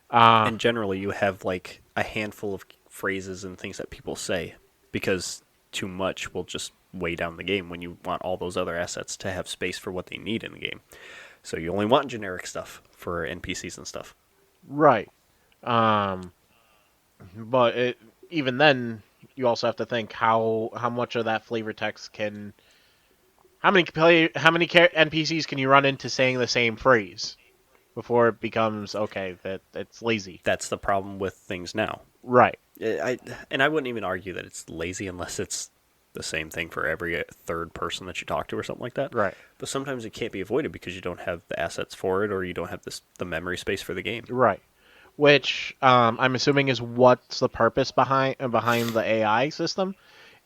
Uh, And generally, you have like a handful of phrases and things that people say because too much will just weigh down the game when you want all those other assets to have space for what they need in the game. So you only want generic stuff for NPCs and stuff. right. Um, but even then, you also have to think how much of that flavor text can NPCs can you run into saying the same phrase before it becomes okay that it's lazy? That's the problem with things now. Right. And I wouldn't even argue that it's lazy unless it's the same thing for every third person that you talk to or something like that. Right. But sometimes it can't be avoided because you don't have the assets for it or you don't have the memory space for the game. Right. Which I'm assuming is what's the purpose behind the AI system.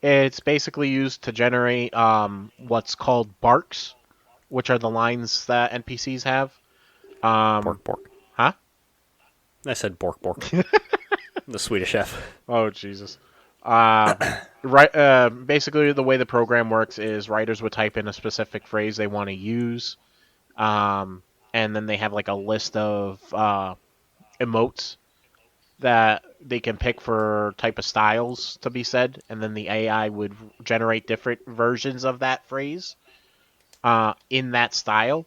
It's basically used to generate what's called barks, which are the lines that NPCs have. Um, Bork bork. huh? I said bork bork. The Swedish chef. Oh Jesus. Right. Basically, the way the program works is writers would type in a specific phrase they want to use, um, and then they have like a list of emotes that they can pick for type of styles to be said, and then the AI would generate different versions of that phrase in that style,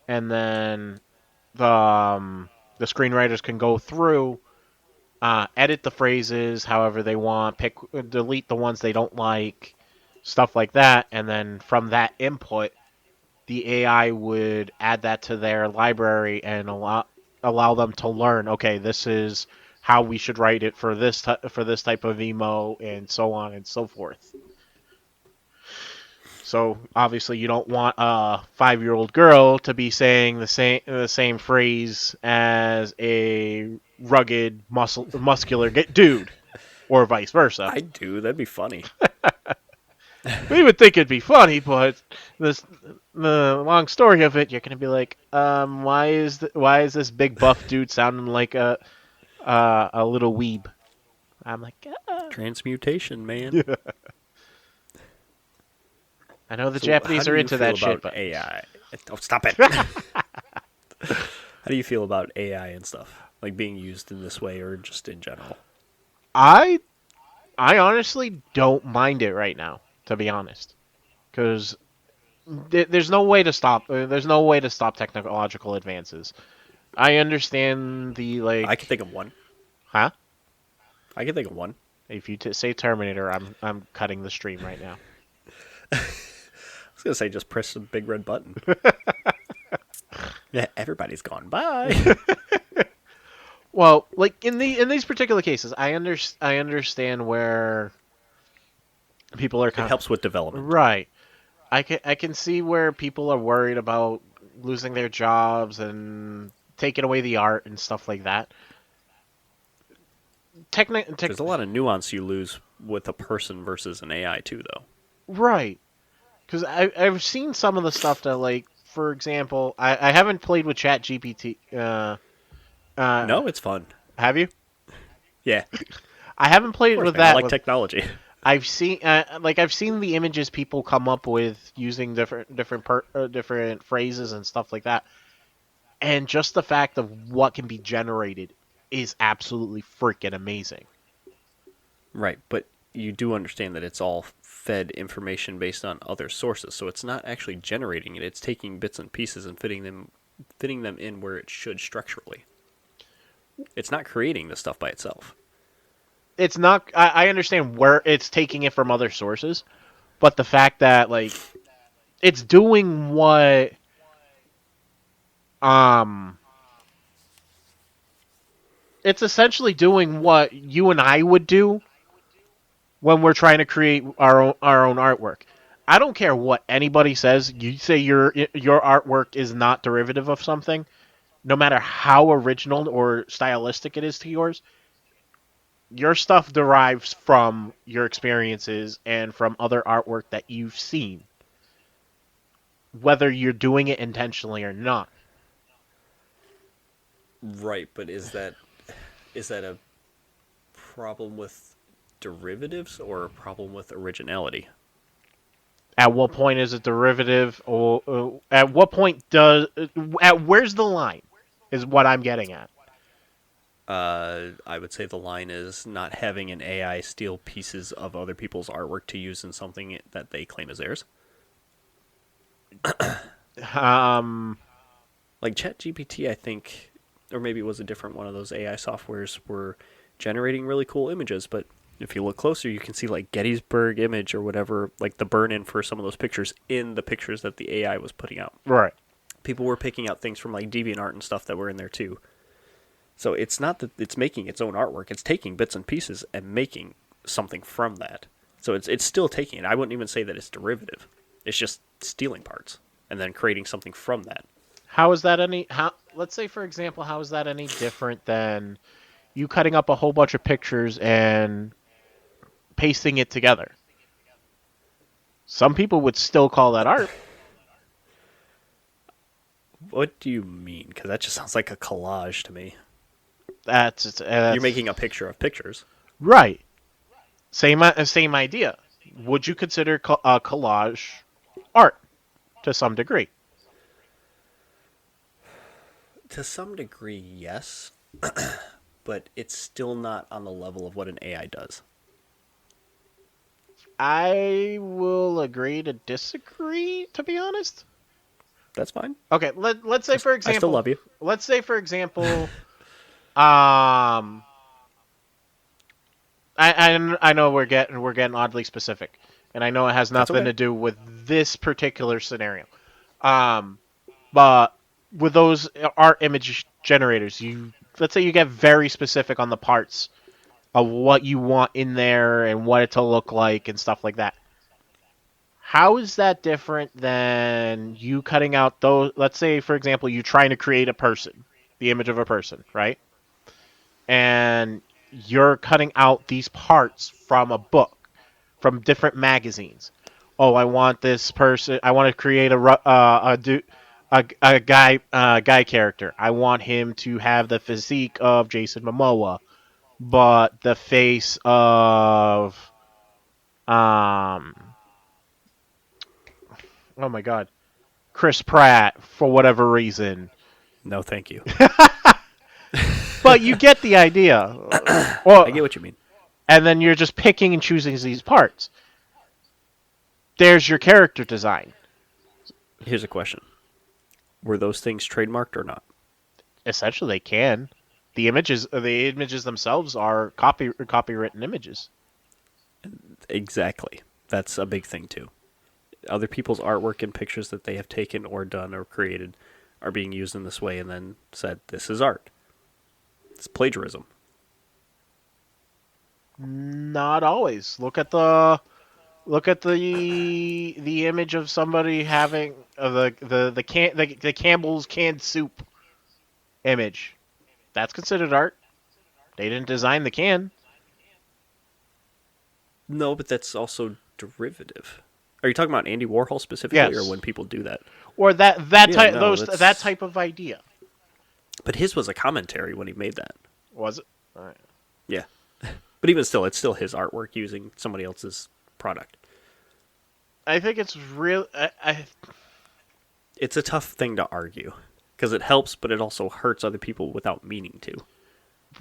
and then the screenwriters can go through, edit the phrases however they want, pick, delete the ones they don't like, stuff like that, and then from that input, the AI would add that to their library and allow them to learn. Okay, this is how we should write it for for this type of emo, and so on and so forth. So obviously, you don't want a 5-year-old girl to be saying the same phrase as a rugged, muscular dude, or vice versa. I do. That'd be funny. We would think it'd be funny, but this the long story of it, you're gonna be like, why is this big buff dude sounding like a little weeb? I'm like, Transmutation, man. yeah. I know the So, how Japanese do are you into feel that shit, about but AI? Oh, stop it. How do you feel about AI and stuff? Like being used in this way or just in general? I I honestly don't mind it right now, to be honest, because there's no way to stop. There's no way to stop technological advances. I understand the I can like, think of one. huh? I can think of one. If you say Terminator, I'm cutting the stream right now. I was gonna say just press the big red button. Yeah, everybody's gone. Bye. Well, like in these particular cases, I understand where people are It kind of helps with development. right. I can see where people are worried about losing their jobs and taking away the art and stuff like that. There's a lot of nuance you lose with a person versus an AI too, though. Right, because I've seen some of the stuff that, like, for example, I haven't played with Chat GPT. Uh, No, it's fun. have you? Yeah, I haven't of played course, with man. I that like with. technology. I've seen the images people come up with using different phrases and stuff like that, and just the fact of what can be generated is absolutely freaking amazing. Right, but you do understand that it's all fed information based on other sources, so it's not actually generating it. It's taking bits and pieces and fitting them in where it should structurally. It's not creating the stuff by itself. It's not. I understand where it's taking it from other sources, but the fact that, like, it's doing what um it's essentially doing what you and I would do when we're trying to create our own artwork. I don't care what anybody says. You say your artwork is not derivative of something, no matter how original or stylistic it is to yours. Your stuff derives from your experiences and from other artwork that you've seen, whether you're doing it intentionally or not. Right, but is that a problem with derivatives or a problem with originality? At what point is it derivative, or at what point does at where's the line? Is what I'm getting at. I would say the line is not having an AI steal pieces of other people's artwork to use in something that they claim is theirs. Um, Like ChatGPT, I think, or maybe it was a different one of those AI softwares, were generating really cool images, but If you look closer, you can see like Gettysburg Image or whatever, like the burn-in for some of those pictures in the pictures that the AI was putting out. Right. People were picking out things from like DeviantArt and stuff that were in there too. So it's not that it's making its own artwork; it's taking bits and pieces and making something from that. So it's still taking it. I wouldn't even say that it's derivative. It's just stealing parts and then creating something from that. How is that any? How? Let's say, for example, how is that any different than you cutting up a whole bunch of pictures and pasting it together? Some people would still call that art. What do you mean? Because that just sounds like a collage to me. You're That's making a picture of pictures. right. Same idea. Would you consider a collage art to some degree? To some degree, yes, but it's still not on the level of what an AI does. I will agree to disagree. To be honest. That's fine. Okay. Let's say for I still example. love you. Let's say for example. Um. I know we're getting oddly specific, and I know it has That's nothing okay. to do with this particular scenario. Um, but with those art image generators, you let's say you get very specific on the parts of what you want in there and what it to look like and stuff like that. How is that different than you cutting out those? Let's say, for example, you trying to create a person, the image of a person, right? And you're cutting out these parts from a book, from different magazines. Oh, I want this person. I want to create a guy character. I want him to have the physique of Jason Momoa, but the face of um oh my god, Chris Pratt for whatever reason. No, thank you. But you get the idea. I get Or what you mean. and then you're just picking and choosing these parts. There's your character design. Here's a question: were those things trademarked or not? Essentially, they can. The images themselves are copywritten images. Exactly. That's a big thing too. Other people's artwork and pictures that they have taken or done or created are being used in this way and then said, this is art. It's plagiarism. Not always. Look at the image of somebody having the Campbell's canned soup image. That's considered art. They didn't design the can. No, but that's also derivative. Are you talking about Andy Warhol specifically or Yes, when people do that? or that Yeah, type no, those that that's. type of idea. But his was a commentary when he made that. Was it? All right. Yeah. But even still, it's still his artwork using somebody else's product. I think it's real. It's a tough thing to argue because it helps, but it also hurts other people without meaning to.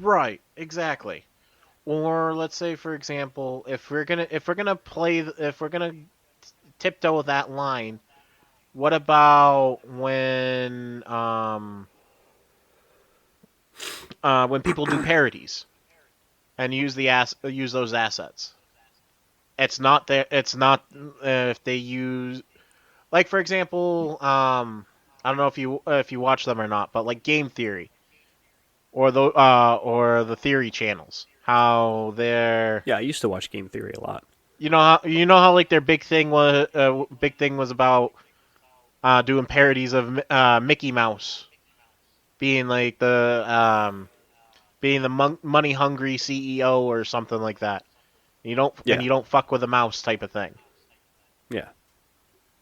Right, exactly. Or let's say, for example, if we're gonna tiptoe that line, what about when people do parodies and use those assets? It's not there. It's not if they use like for example, I don't know if you watch them or not, but like Game Theory or the Theory channels, how they're Yeah, I used to watch Game Theory a lot. you know how like their big thing was about doing parodies of Mickey Mouse being like the money hungry CEO or something like that. Yeah, You don't fuck with a mouse type of thing. yeah.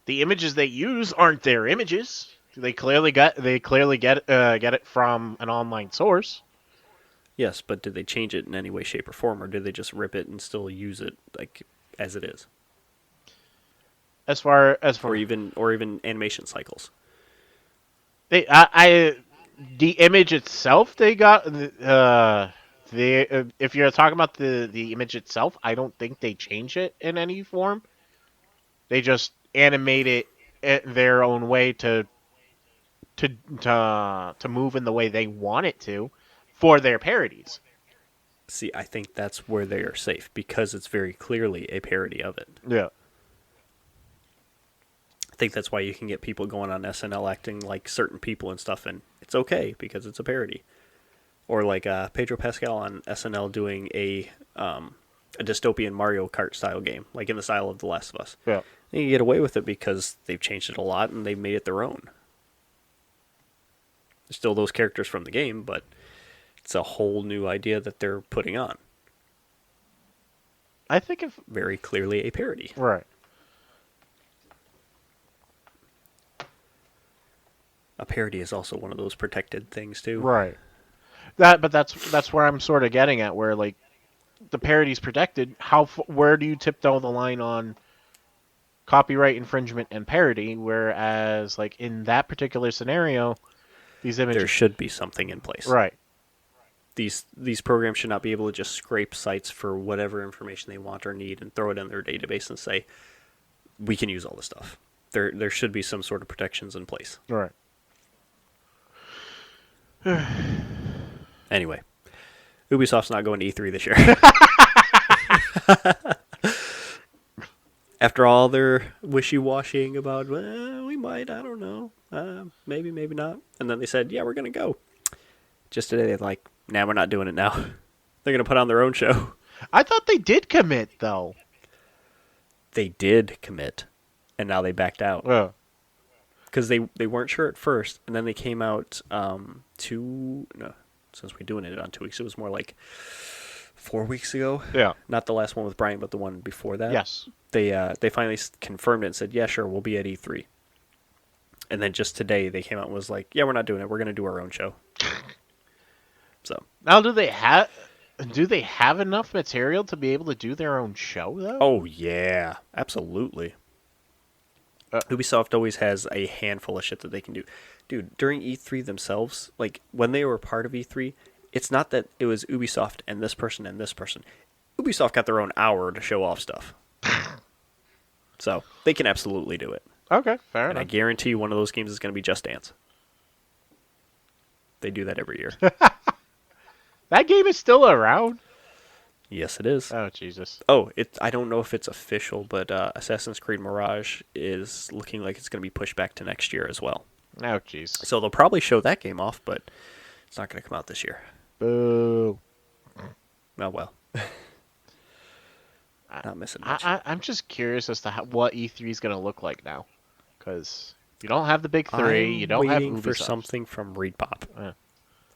The images they use aren't their images. They clearly get it from an online source. Yes, but did they change it in any way, shape, or form, or did they just rip it and still use it like as it is, As far or even animation cycles? they I the image itself they got if you're talking about the image itself, I don't think they change it in any form. They just animate it their own way to move in the way they want it to for their parodies. See, I think that's where they are safe because it's very clearly a parody of it. Yeah. I think that's why you can get people going on SNL acting like certain people and stuff, and it's okay because it's a parody. Or like Pedro Pascal on SNL doing a dystopian Mario Kart style game, like in the style of The Last of Us. Yeah. And you get away with it because they've changed it a lot and they've made it their own. There's still those characters from the game, but it's a whole new idea that they're putting on. I think if Very clearly a parody. right. A parody is also one of those protected things too. Right. But that's where I'm sort of getting at, where like the parody's protected. Where do you tiptoe the line on copyright infringement and parody? Whereas like in that particular scenario, these There images, should be something in place. right, These programs should not be able to just scrape sites for whatever information they want or need and throw it in their database and say, we can use all this stuff. There should be some sort of protections in place. right. Anyway, Ubisoft's not going to E3 this year. After all their wishy-washying about, well, we might, I don't know, maybe, maybe not. And then they said, yeah, we're going to go. Just today, they're like, nah, we're not doing it now. They're going to put on their own show. I thought they did commit though. They did commit, and now they backed out. Yeah. Because they weren't sure at first, and then they came out since we're doing it on 2 weeks, it was more like 4 weeks ago. Yeah. Not the last one with Brian, but the one before that. Yes. They finally confirmed it and said, yeah, sure, we'll be at E3. And then just today they came out and was like, yeah, we're not doing it. We're going to do our own show. So. Now, do they have enough material to be able to do their own show though? Oh yeah, absolutely. Ubisoft always has a handful of shit that they can do. Dude, during E3 themselves, like when they were part of E3, it's not that it was Ubisoft and this person and this person. Ubisoft got their own hour to show off stuff. So they can absolutely do it. Okay, fair And I enough. guarantee one of those games is going to be Just Dance. They do that every year. That game is still around. Yes, it is. Oh Jesus. Oh, I don't know if it's official, but Assassin's Creed Mirage is looking like it's going to be pushed back to next year as well. Oh jeez. So they'll probably show that game off, but it's not going to come out this year. Boo. Oh, well. Not missing much. I'm just curious as to what E3 is going to look like now, because you don't have the big three. You don't have waiting Ubisoft. for something from ReedPop. Yeah.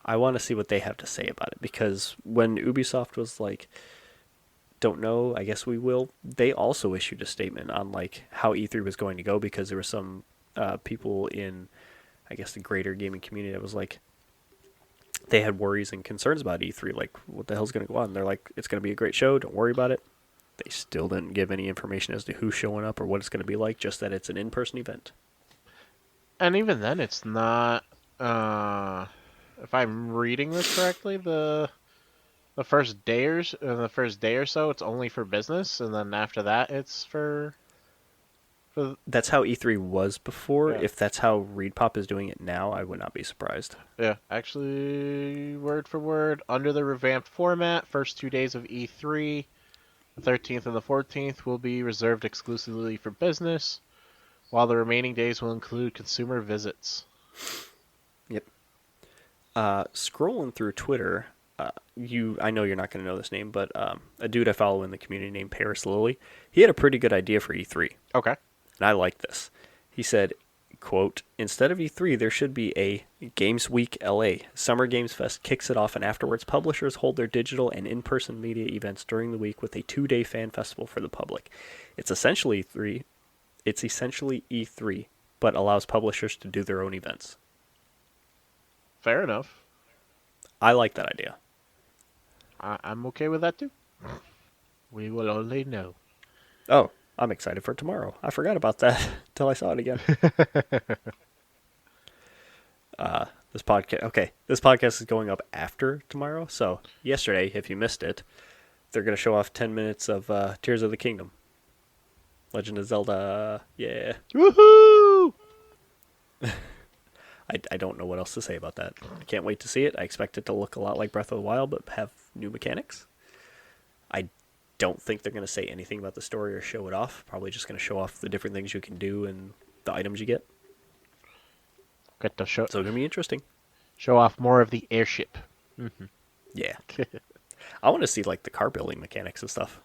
I want to see what they have to say about it, because when Ubisoft was like, don't know, I guess we will, they also issued a statement on like how E3 was going to go, because there were some people in, I guess, the greater gaming community that was like, they had worries and concerns about E3, like what the hell's going to go on? They're like, it's going to be a great show, don't worry about it. They still didn't give any information as to who's showing up or what it's going to be like, just that it's an in-person event. And even then, it's not. If I'm reading this correctly, the first day or so, it's only for business, and then after that, it's for. That's how E3 was before. Yeah. If that's how ReedPop is doing it now, I would not be surprised. Yeah, actually, word for word, under the revamped format, first 2 days of E3, the 13th and the 14th will be reserved exclusively for business, while the remaining days will include consumer visits. Yep. Scrolling through Twitter, I know you're not going to know this name, but a dude I follow in the community named Paris Lilly, he had a pretty good idea for E3, Okay. and I like this. He said, quote, instead of E3, there should be a Games Week LA. Summer Games Fest kicks it off, and afterwards publishers hold their digital and in-person media events during the week with a 2-day fan festival for the public. It's essentially E3, but allows publishers to do their own events. Fair enough. I like that idea. I'm okay with that too. We will only know. Oh, I'm excited for tomorrow. I forgot about that until I saw it again. This podcast is going up after tomorrow. So yesterday, if you missed it, they're going to show off 10 minutes of Tears of the Kingdom. Legend of Zelda, yeah. Woohoo! I don't know what else to say about that. I can't wait to see it. I expect it to look a lot like Breath of the Wild, but have new mechanics. I don't think they're going to say anything about the story or show it off. Probably just going to show off the different things you can do and the items you get. Get to show So it's going to be interesting. show off more of the airship. Yeah. I want to see like the car building mechanics and stuff.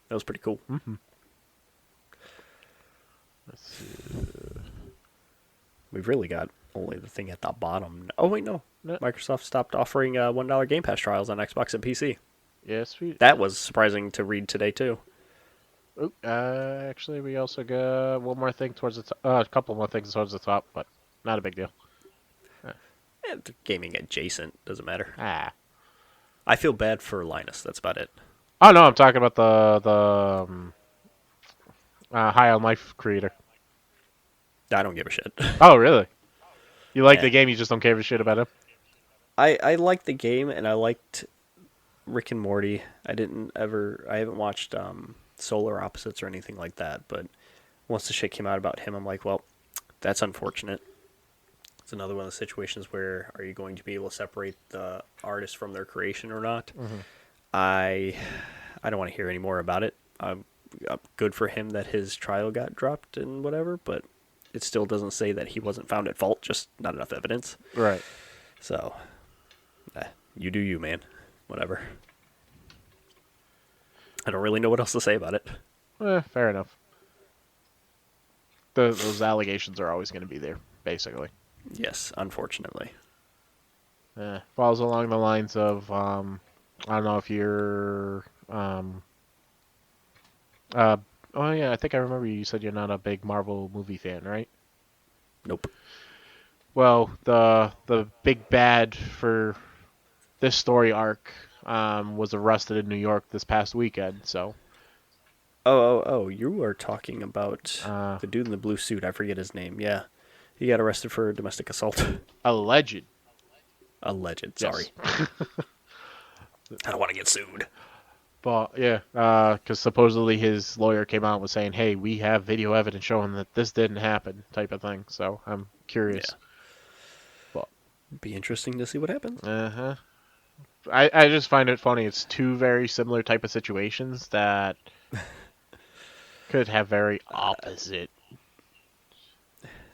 That was pretty cool. Let's see. We've really got only the thing at the bottom. Oh, wait, no. No. Microsoft stopped offering $1 Game Pass trials on Xbox and PC. Yes, we. That was surprising to read today, too. Oh, actually, we also got one more thing towards the top. A couple more things towards the top, but not a big deal. They're gaming adjacent. Doesn't matter. Ah. I feel bad for Linus. That's about it. Oh no, I'm talking about the High on Life creator. I don't give a shit. Oh really? You like Yeah. the game, you just don't give a shit about him? I liked the game, and I liked Rick and Morty. I haven't watched Solar Opposites or anything like that, but once the shit came out about him, I'm like, well, that's unfortunate. It's another one of the situations where are you going to be able to separate the artist from their creation or not? I don't want to hear any more about it. Good for him that his trial got dropped and whatever, but it still doesn't say that he wasn't found at fault, just not enough evidence. Right. So, you do you, man. Whatever. I don't really know what else to say about it. Fair enough. Those allegations are always going to be there, basically. Yes, unfortunately. Falls along the lines of I don't know if you're oh yeah, I think I remember you said you're not a big Marvel movie fan, right? Nope. Well, the big bad for this story arc was arrested in New York this past weekend. So Oh, you are talking about uh, the dude in the blue suit. I forget his name. Yeah. He got arrested for domestic assault. alleged. Alleged, Yes. sorry. I don't want to get sued. But yeah, because supposedly his lawyer came out and was saying, "Hey, we have video evidence showing that this didn't happen," type of thing. So I'm curious. Yeah. But Be interesting to see what happens. I just find it funny. It's two very similar type of situations that could have very opposite.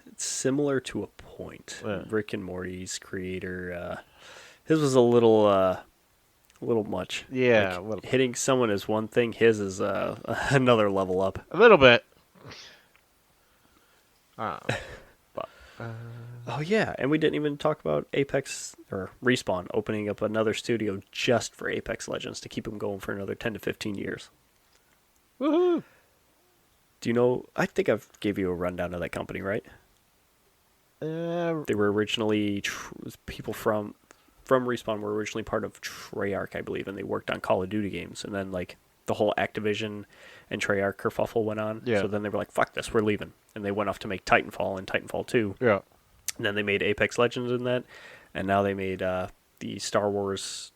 It's similar to a point. Yeah. Rick and Morty's creator, his was a little much. Yeah, Like, a little bit. hitting someone is one thing. His is another level up. A little bit. But Oh yeah, and we didn't even talk about Apex or Respawn opening up another studio just for Apex Legends to keep them going for another 10 to 15 years. woohoo! Do you know? I think I've gave you a rundown of that company, right? They were originally people from Respawn were originally part of Treyarch, I believe, and they worked on Call of Duty games. And then like the whole Activision and Treyarch kerfuffle went on. Yeah. So then they were like, "Fuck this, we're leaving," and they went off to make Titanfall and Titanfall 2. Yeah. And then they made Apex Legends in that, and now they made the Star Wars.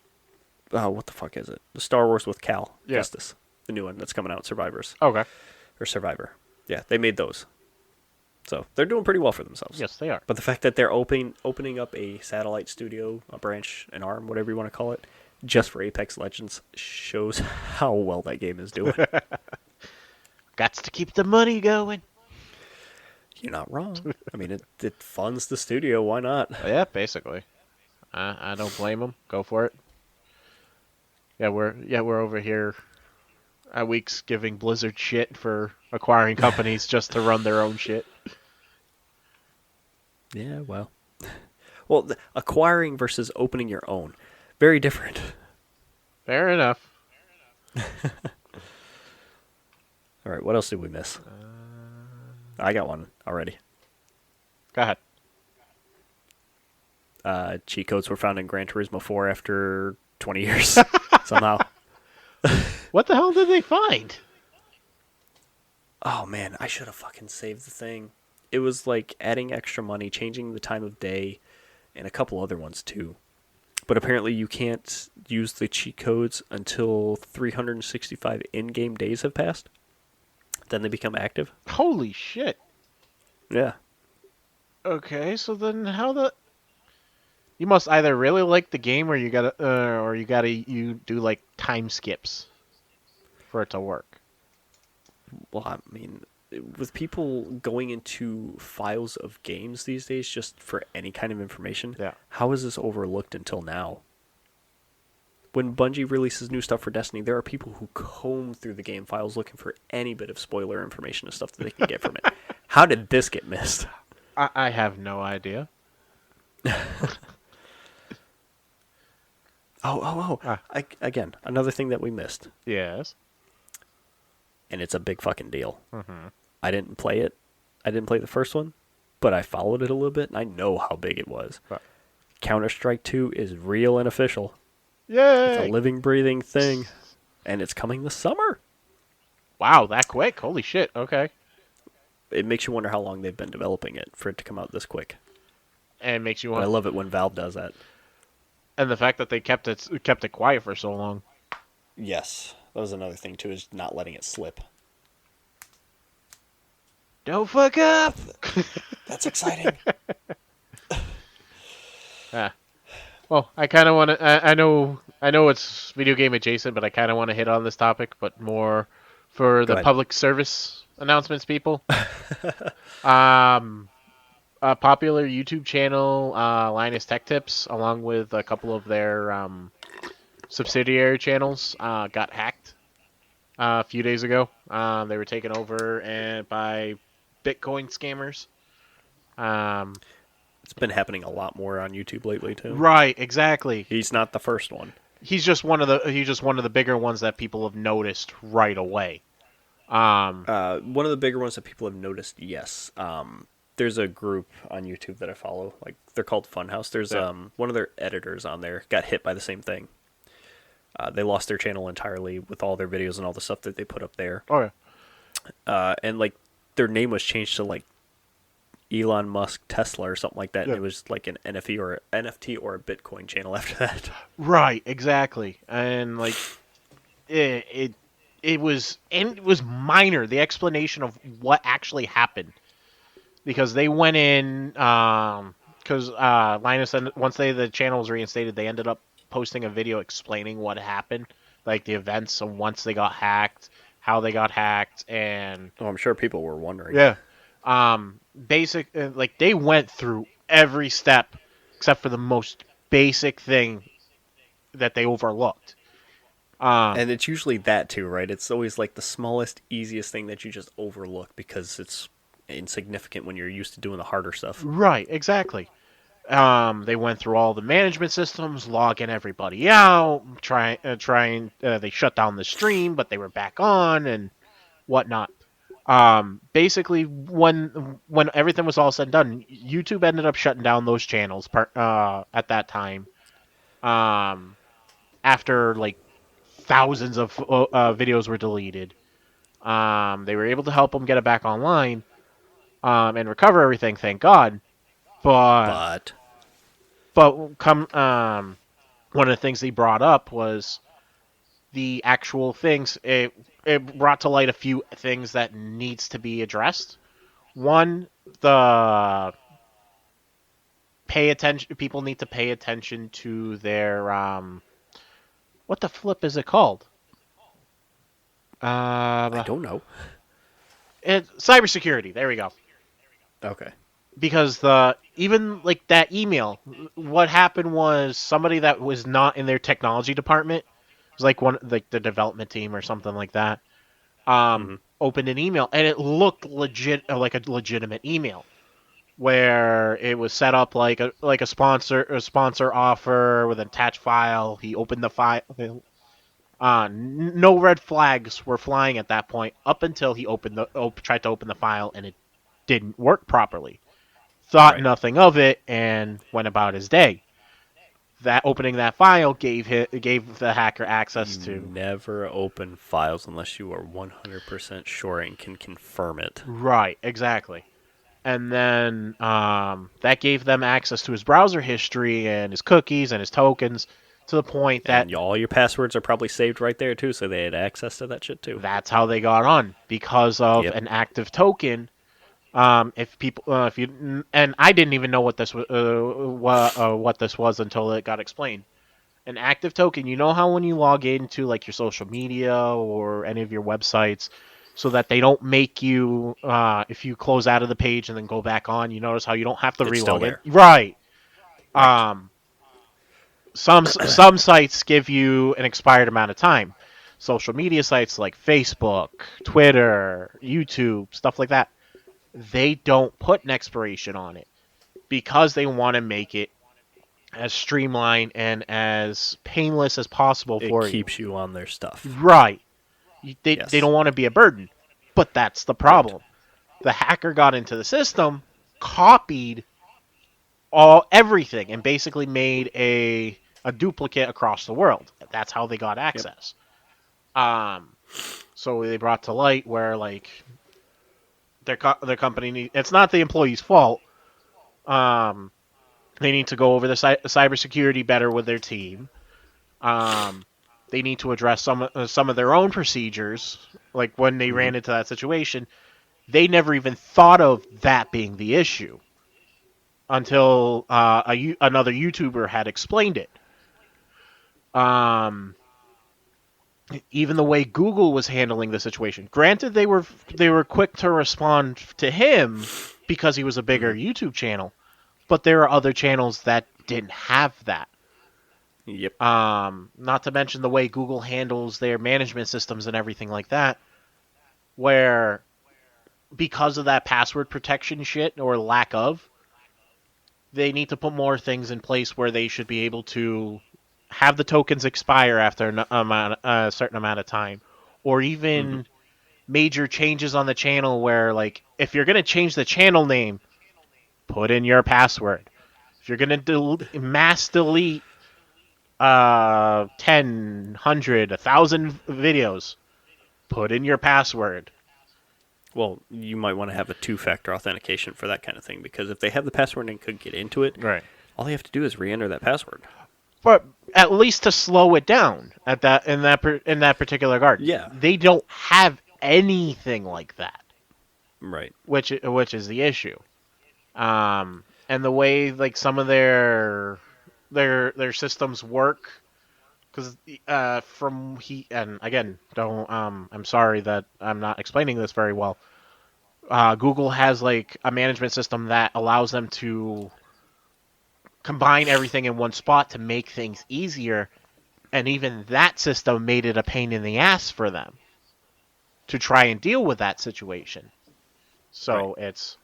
What the fuck is it? The Star Wars with Cal Kestis, the new one that's coming out, Survivors Okay. or Survivor. Yeah, they made those. So they're doing pretty well for themselves. Yes, they are. But the fact that they're opening up a satellite studio, a branch, an arm, whatever you want to call it, just for Apex Legends shows how well that game is doing. Gots to keep the money going. You're not wrong. I mean, it funds the studio. Why not? Yeah, basically. I don't blame them. Go for it. Yeah, we're over here at weeks giving Blizzard shit for acquiring companies just to run their own shit. Yeah, well. Well, acquiring versus opening your own. Very different. Fair enough. All right, what else did we miss? I got one already. Go ahead. Cheat codes were found in Gran Turismo 4 after 20 years, somehow. What the hell did they find? Oh, man, I should have fucking saved the thing. It was like adding extra money, changing the time of day, and a couple other ones, too. But apparently you can't use the cheat codes until 365 in-game days have passed. Then they become active. Holy shit. Yeah. Okay, so then how the... You must either really like the game or you do like time skips. for it to work. Well, I mean, with people going into files of games these days just for any kind of information, Yeah. how is this overlooked until now? When Bungie releases new stuff for Destiny, there are people who comb through the game files looking for any bit of spoiler information and stuff that they can get from it. How did this get missed? I have no idea. Ah, Again, another thing that we missed, yes. and it's a big fucking deal. Mm-hmm. I didn't play it. I didn't play the first one, but I followed it a little bit, and I know how big it was. But, Counter-Strike 2 is real and official. It's a yay! living, breathing thing, and it's coming this summer. Wow, that quick? Holy shit! Okay. It makes you wonder how long they've been developing it for it to come out this quick. And it makes you But I want, love it when Valve does that. and the fact that they kept it quiet for so long. Yes, that was another thing too, is not letting it slip. Don't fuck up. That's exciting. Ah. Well, I kind of want to. I know it's video game adjacent, but I kind of want to hit on this topic, but more for Go the ahead. public service announcements, people. A popular YouTube channel, Linus Tech Tips, along with a couple of their subsidiary channels, got hacked a few days ago. They were taken over by Bitcoin scammers. It's been happening a lot more on YouTube lately too. Right, exactly. He's not the first one. He's just one of the bigger ones that people have noticed right away. One of the bigger ones that people have noticed, yes. There's a group on YouTube that I follow. Like, they're called Funhouse. There's one of their editors on there got hit by the same thing. They lost their channel entirely with all their videos and all the stuff that they put up there. Oh yeah. And like their name was changed to like Elon Musk Tesla or something like that. Yeah. And it was like an NFT or a Bitcoin channel after that. Right, exactly. And like it was minor, the explanation of what actually happened. Because they went in because Linus, once the channel was reinstated, they ended up posting a video explaining what happened, like the events of once they got hacked, how they got hacked, and Oh, I'm sure people were wondering. yeah. Like they went through every step except for the most basic thing that they overlooked. And it's usually that too, right? It's always like the smallest, easiest thing that you just overlook because it's insignificant when you're used to doing the harder stuff. Right, exactly. They went through all the management systems, logging everybody out, trying. They shut down the stream, but they were back on and whatnot. Basically, when everything was all said and done, YouTube ended up shutting down those channels at that time. After like thousands of videos were deleted, they were able to help them get it back online and recover everything. Thank God. But But one of the things they brought up was the actual things. It brought to light a few things that needs to be addressed. One, the pay attention. People need to pay attention to their what the flip is it called? I don't know. Cybersecurity. There we go. Okay. Because even like that email, what happened was somebody that was not in their technology department, it was like the development team or something like that, opened an email and it looked legit, like a legitimate email, where it was set up like a sponsor offer with an attached file. He opened the file. No red flags were flying at that point up until he tried to open the file and it didn't work properly. Thought Right. nothing of it and went about his day. That opening that file gave the hacker access to Never open files unless you are 100% sure and can confirm it. right, exactly. And then that gave them access to his browser history and his cookies and his tokens to the point that And all your passwords are probably saved right there too, so they had access to that shit too. that's how they got on because of Yep. an active token. If you and I didn't even know what this was until it got explained. An active token, you know how when you log into like your social media or any of your websites, so that they don't make you, if you close out of the page and then go back on, you notice how you don't have to It's still relog in? there. Right. Right. Um, some sites give you an expired amount of time. Social media sites like Facebook, Twitter, YouTube, stuff like that, they don't put an expiration on it because they want to make it as streamlined and as painless as possible It for you. keeps you on their stuff. Right. They Yes. don't want to be a burden. But that's the Right. problem. The hacker got into the system, copied all everything, and basically made a duplicate across the world. That's how they got Yep. access. Um, so they brought to light where like their company it's not the employee's fault. Um, they need to go over the cybersecurity better with their team. Um, they need to address some of their own procedures. Like when they Hmm. ran into that situation, they never even thought of that being the issue until another YouTuber had explained it. Um, Even the way Google was handling the situation. Granted, they were quick to respond to him because he was a bigger Hmm. YouTube channel, but there are other channels that didn't have that. Yep. Not to mention the way Google handles their management systems and everything like that, where because of that password protection shit or lack of, they need to put more things in place where they should be able to have the tokens expire after a certain amount of time, or Hmm. even major changes on the channel where, like, if you're going to change the channel name, put in your password. If you're going to mass delete 10, 100, 1,000 videos, put in your password. Well, you might want to have a two-factor authentication for that kind of thing because if they have the password and could get into it, Right. all they have to do is re-enter that password. But at least to slow it down at that in that particular garden, Yeah. they don't have anything like that, Right. which is the issue. And the way like some of their systems work, because from he and again, don't I'm sorry that I'm not explaining this very well. Google has like a management system that allows them to combine everything in one spot to make things easier, and even that system made it a pain in the ass for them to try and deal with that situation. Right. So it's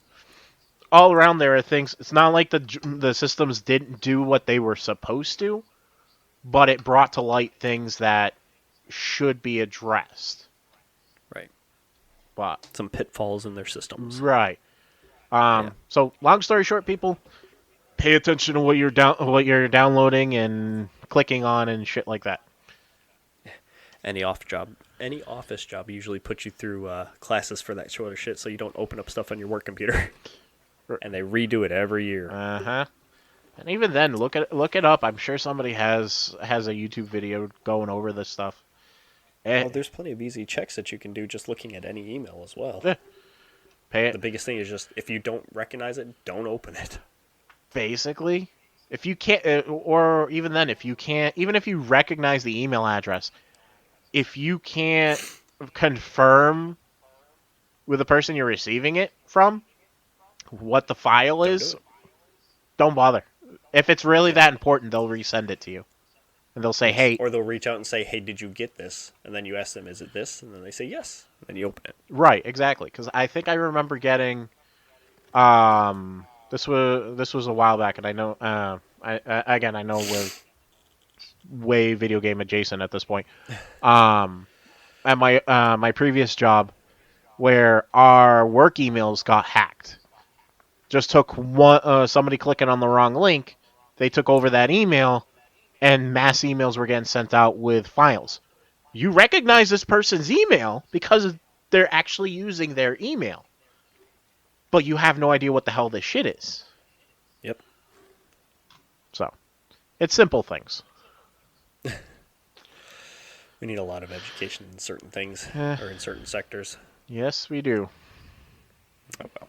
all around there are things. It's not like the systems didn't do what they were supposed to, but it brought to light things that should be addressed. Right. But Some pitfalls in their systems. right. Yeah. So long story short, people, pay attention to what you're downloading and clicking on and shit like that. Any office job usually puts you through classes for that sort of shit, so you don't open up stuff on your work computer, and they redo it every year. Uh huh. And even then, look it up. I'm sure somebody has a YouTube video going over this stuff. Oh, Eh, there's plenty of easy checks that you can do just looking at any email as well. eh, pay The it biggest thing is just if you don't recognize it, don't open it. basically. If you can't, or even then, if you can't, even if you recognize the email address, if you can't confirm with the person you're receiving it from what the file Don't do is, it. don't bother. If it's really Yeah. that important, they'll resend it to you. And they'll say, Yes. hey, Or they'll reach out and say, "Hey, did you get this?" And then you ask them, "Is it this?" And then they say, "Yes." And then you open it. right, exactly. Because I think I remember getting, this was a while back, and I know, again, I know we're way video game adjacent at this point. Um, at my previous job, where our work emails got hacked, just took one somebody clicking on the wrong link, they took over that email, and mass emails were getting sent out with files. You Yep. recognize this person's email because they're actually using their email, but you have no idea what the hell this shit is. Yep. So it's simple things. We need a lot of education in certain things Eh, or in certain sectors. yes, we do. Oh well.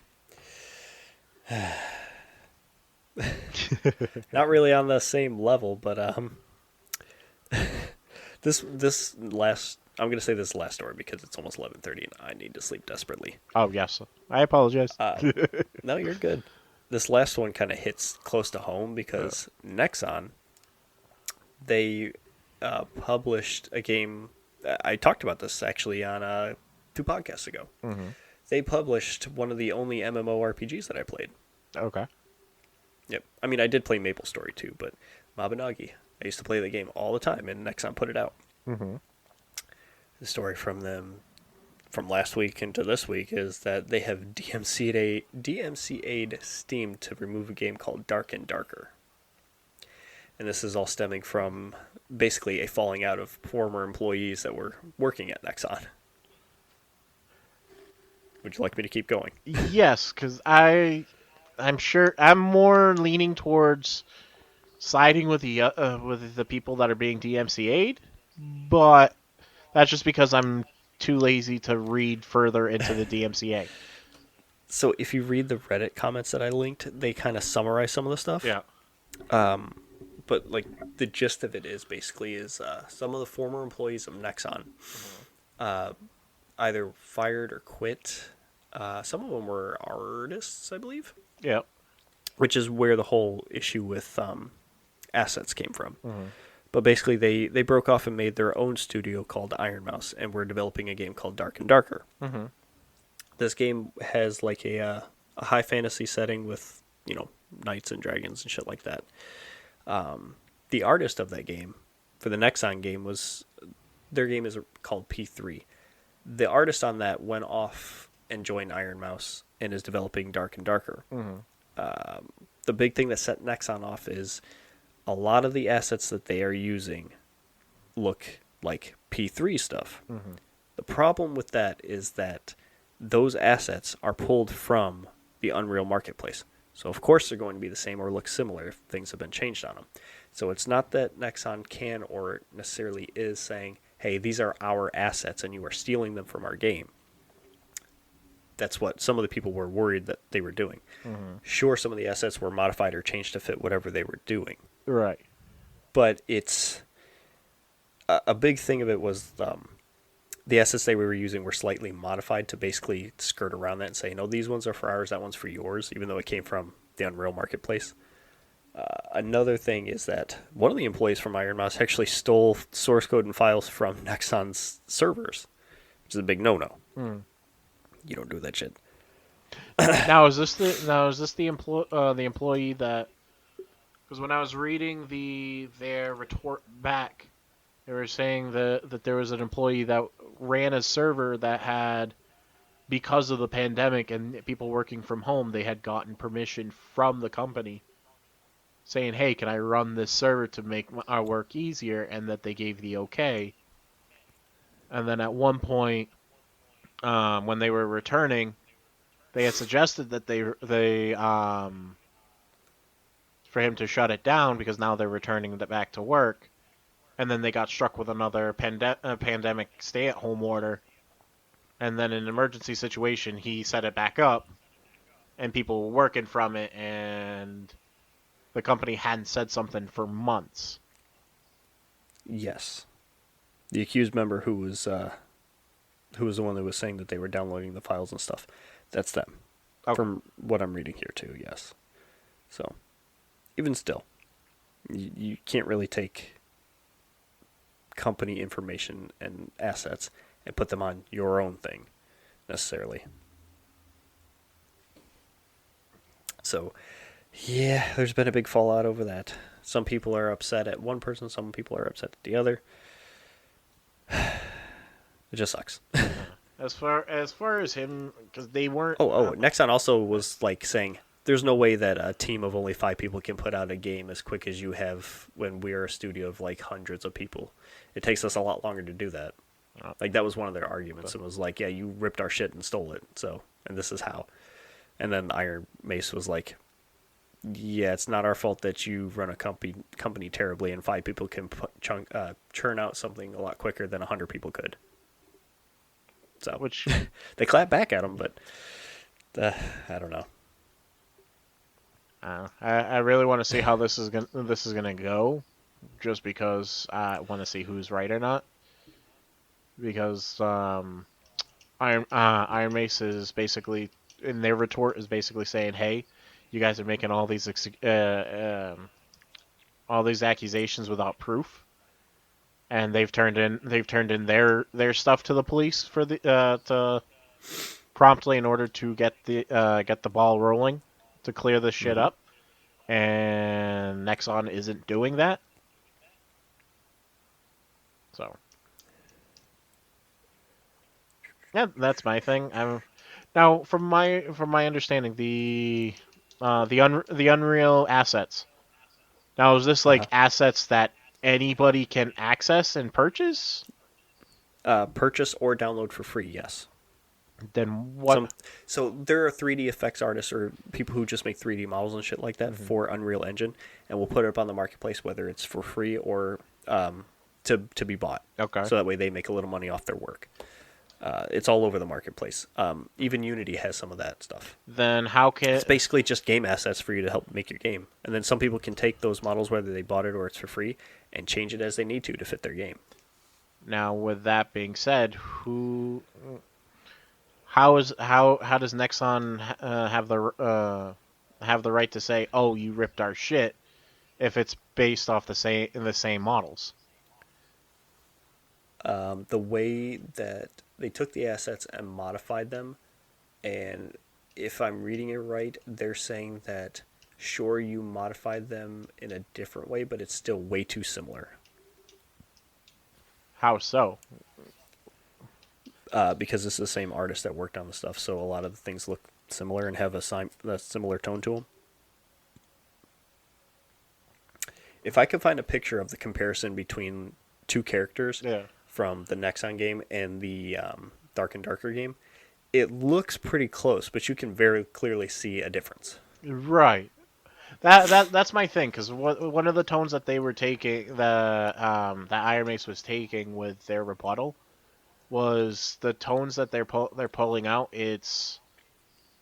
Not really on the same level, but This last I'm gonna say this last story because it's almost 11:30 and I need to sleep desperately. Oh yes, I apologize. Uh, no, you're good. This last one kind of hits close to home because Nexon they published a game. I talked about this actually on 2 podcasts ago. Mm-hmm. They published one of the only MMORPGs that I played. Okay. Yep. I mean, I did play MapleStory too, but Mabinagi. I used to play the game all the time, and Nexon put it out. Mm-hmm. The story from them from last week into this week is that they have DMCA'd Steam to remove a game called Dark and Darker. And this is all stemming from basically a falling out of former employees that were working at Nexon. Would you like me to keep going? Yes, because I'm sure I'm more leaning towards siding with the people that are being DMCA'd, but that's just because I'm too lazy to read further into the DMCA. So if you read the Reddit comments that I linked, they kind of summarize some of the stuff. Yeah. But like the gist of it is basically is some of the former employees of Nexon either fired or quit. Some of them were artists, I believe, Yeah. which is where the whole issue with assets came from. Mm-hmm. But basically, they broke off and made their own studio called IronMace, and were developing a game called Dark and Darker. Mm-hmm. This game has like a high fantasy setting with knights and dragons and shit like that. The artist of that game for the Nexon game was their game is called P3. The artist on that went off and joined Iron Mouse and is developing Dark and Darker. Mm-hmm. The big thing that set Nexon off is a lot of the assets that they are using look like P3 stuff. Mm-hmm. The problem with that is that those assets are pulled from the Unreal Marketplace. So of course they're going to be the same or look similar if things have been changed on them. So it's not that Nexon can or necessarily is saying, hey, these are our assets and you are stealing them from our game. That's what some of the people were worried that they were doing. Mm-hmm. Sure, some of the assets were modified or changed to fit whatever they were doing. Right. But it's a big thing of it was the assets they were using were slightly modified to basically skirt around that and say, no, these ones are for ours, that one's for yours, even though it came from the Unreal Marketplace. Another thing is that one of the employees from Iron Mouse actually stole source code and files from Nexon's servers, which is a big no-no. Mm. You don't do that shit. Now is this the employee that? Because when I was reading their retort back, they were saying that there was an employee that ran a server that had, because of the pandemic and people working from home, they had gotten permission from the company saying, hey, can I run this server to make our work easier, and that they gave the okay. And then at one point, when they were returning, they had suggested that they for him to shut it down because now they're returning back to work. And then they got struck with another pandemic stay-at-home order. And then in an emergency situation, he set it back up, and people were working from it, and the company hadn't said something for months. Yes. The accused member who was the one that was saying that they were downloading the files and stuff, that's them. Okay. From what I'm reading here too, yes. So, even still, you can't really take company information and assets and put them on your own thing, necessarily. So, yeah, there's been a big fallout over that. Some people are upset at one person, some people are upset at the other. It just sucks. As far as him, because they weren't. Nexon also was like saying there's no way that a team of only 5 people can put out a game as quick as you have when we're a studio of like hundreds of people. It takes us a lot longer to do that. Like that was one of their arguments. It was like, yeah, you ripped our shit and stole it. So, and this is how. And then IronMace was like, yeah, it's not our fault that you run a company terribly and 5 people can churn out something a lot quicker than 100 people could. So, Which they clap back at him, but I don't know. I really want to see how this is gonna go, just because I want to see who's right or not. Because IronMace is basically in their retort is basically saying, "Hey, you guys are making all these accusations without proof, and they've turned in their stuff to the police for the to promptly in order to get the ball rolling to clear this shit Hmm. up, and Nexon isn't doing that. So yeah, that's my thing. Now from my understanding, the Unreal assets. Now is this like Uh-huh. assets that anybody can access and purchase? Purchase or download for free, yes. Then Some what? so there are 3D effects artists or people who just make 3D models and shit like that Mhm. for Unreal Engine, and we'll put it up on the marketplace whether it's for free or to be bought. Okay. So that way they make a little money off their work. It's all over the marketplace. Even Unity has some of that stuff. Then how It's can basically just game assets for you to help make your game, and then some people can take those models whether they bought it or it's for free and change it as they need to fit their game. now with that being said, who how does Nexon have the right to say, "Oh, you ripped our shit," if it's based off the same models? The way that they took the assets and modified them, and if I'm reading it right, they're saying that sure you modified them in a different way, but it's still way too similar. How so? Because it's the same artist that worked on the stuff, so a lot of the things look similar and have a similar tone to them. If I could find a picture of the comparison between two characters Yeah. from the Nexon game and the Dark and Darker game, it looks pretty close, but you can very clearly see a difference. Right. That's my thing because one of the tones that they were taking that Iron Mace was taking with their rebuttal was the tones that they're pulling out. It's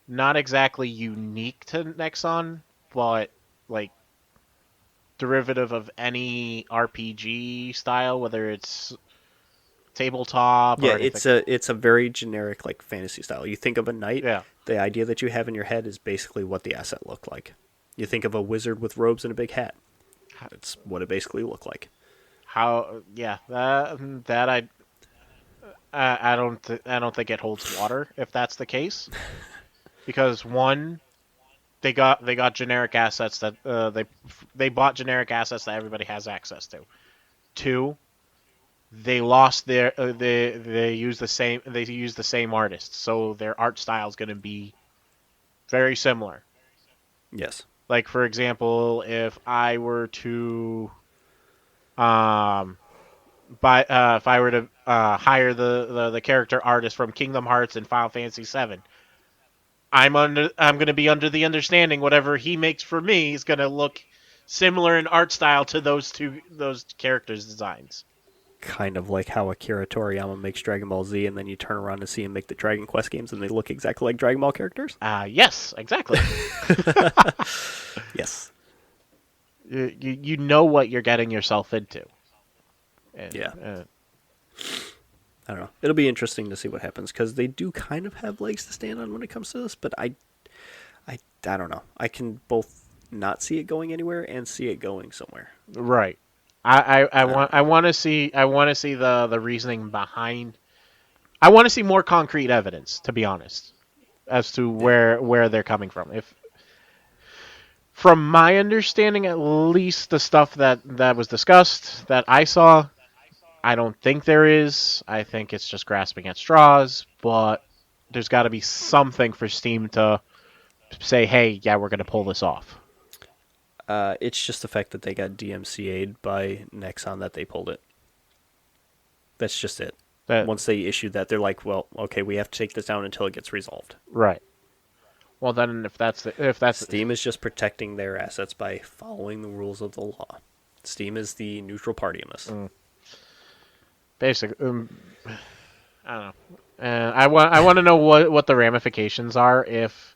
not exactly unique to Nexon, but like derivative of any RPG style, whether it's tabletop Yeah, or anything. it's a very generic like fantasy style. You think of a knight, Yeah. the idea that you have in your head is basically what the asset looked like. You think of a wizard with robes and a big hat. That's what it basically looked like. How? Yeah. That I don't think it holds water if that's the case because one they got generic assets that they bought generic assets that everybody has access to. Two, they lost they use the same artists, so their art style is going to be very similar. Yes. Like for example, if I were to um if I were to hire the character artist from Kingdom Hearts and Final Fantasy VII, I'm going to be under the understanding whatever he makes for me is going to look similar in art style to those characters' designs. Kind of like how Akira Toriyama makes Dragon Ball Z, and then you turn around and see him make the Dragon Quest games, and they look exactly like Dragon Ball characters. Yes, exactly. Yes. You know what you're getting yourself into, and Yeah. I don't know. It'll be interesting to see what happens because they do kind of have legs to stand on when it comes to this, but I don't know. I can both not see it going anywhere and see it going somewhere. right. I I don't want know. to see the reasoning behind. I want to see more concrete evidence, to be honest, as to Yeah. where they're coming from. If from my understanding, at least the stuff that was discussed that I saw, I don't think there is. I think it's just grasping at straws, but there's got to be something for Steam to say, "Hey, yeah, we're going to pull this off." It's just the fact that they got DMCA'd by Nexon that they pulled it. That's just it. That Once they issued that, they're like, well, okay, we have to take this down until it gets resolved. right. Well, then if that's Steam is just protecting their assets by following the rules of the law. Steam is the neutral party in this. basic, I don't know. I want to know what the ramifications are if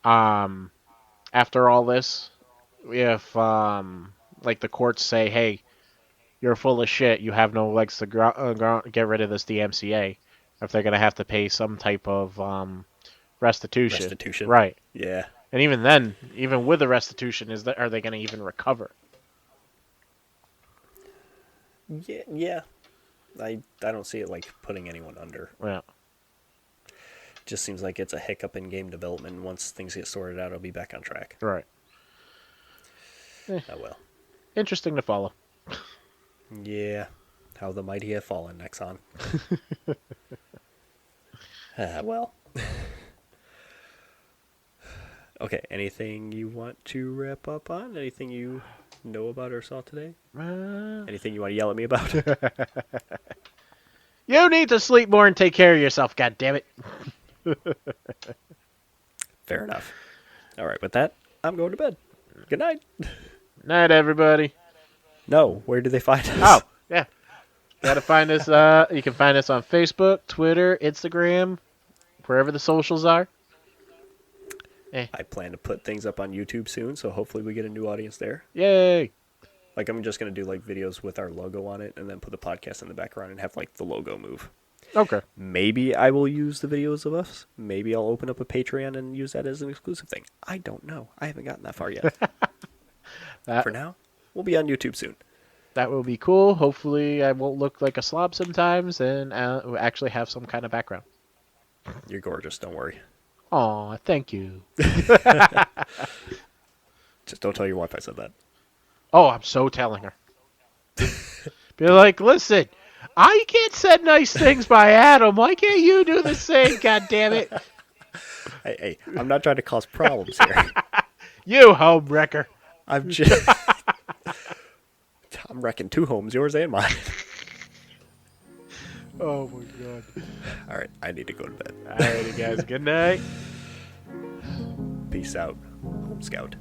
after all this, if like the courts say, hey, you're full of shit. You have no legs to get rid of this DMCA. If they're gonna have to pay some type of restitution, Restitution. right? Yeah. And even then, even with the restitution, are they gonna even recover? Yeah. Yeah. I don't see it like putting anyone under. Yeah, Just seems like it's a hiccup in game development. Once things get sorted out, I'll be back on track. right. Oh well. Interesting to follow. Yeah. How the mighty have fallen, Nexon. Well. Okay, anything you want to wrap up on? Anything you know about or saw today? Anything you want to yell at me about? You need to sleep more and take care of yourself. God damn it. Fair enough. All right, with that, I'm going to bed. Good night. Night, everybody. No, where do they find us? Oh, yeah. Gotta find us. You can find us on Facebook, Twitter, Instagram, wherever the socials are. I plan to put things up on YouTube soon, so hopefully we get a new audience there. Yay. Like, I'm just going to do, like, videos with our logo on it and then put the podcast in the background and have, like, the logo move. Okay. Maybe I will use the videos of us. Maybe I'll open up a Patreon and use that as an exclusive thing. I don't know. I haven't gotten that far yet. For now, we'll be on YouTube soon. That will be cool. Hopefully, I won't look like a slob sometimes and actually have some kind of background. You're gorgeous. Don't worry. Aw, thank you. Just don't tell your wife I said that. Oh, I'm so telling her. Be like, listen, I get said nice things by Adam. Why can't you do the same? God damn it. Hey, I'm not trying to cause problems here. You home wrecker. I'm just... I'm wrecking 2 homes, yours and mine. Oh my god. All right, I need to go to bed. Alrighty, guys. Good night. Peace out, Home Scout.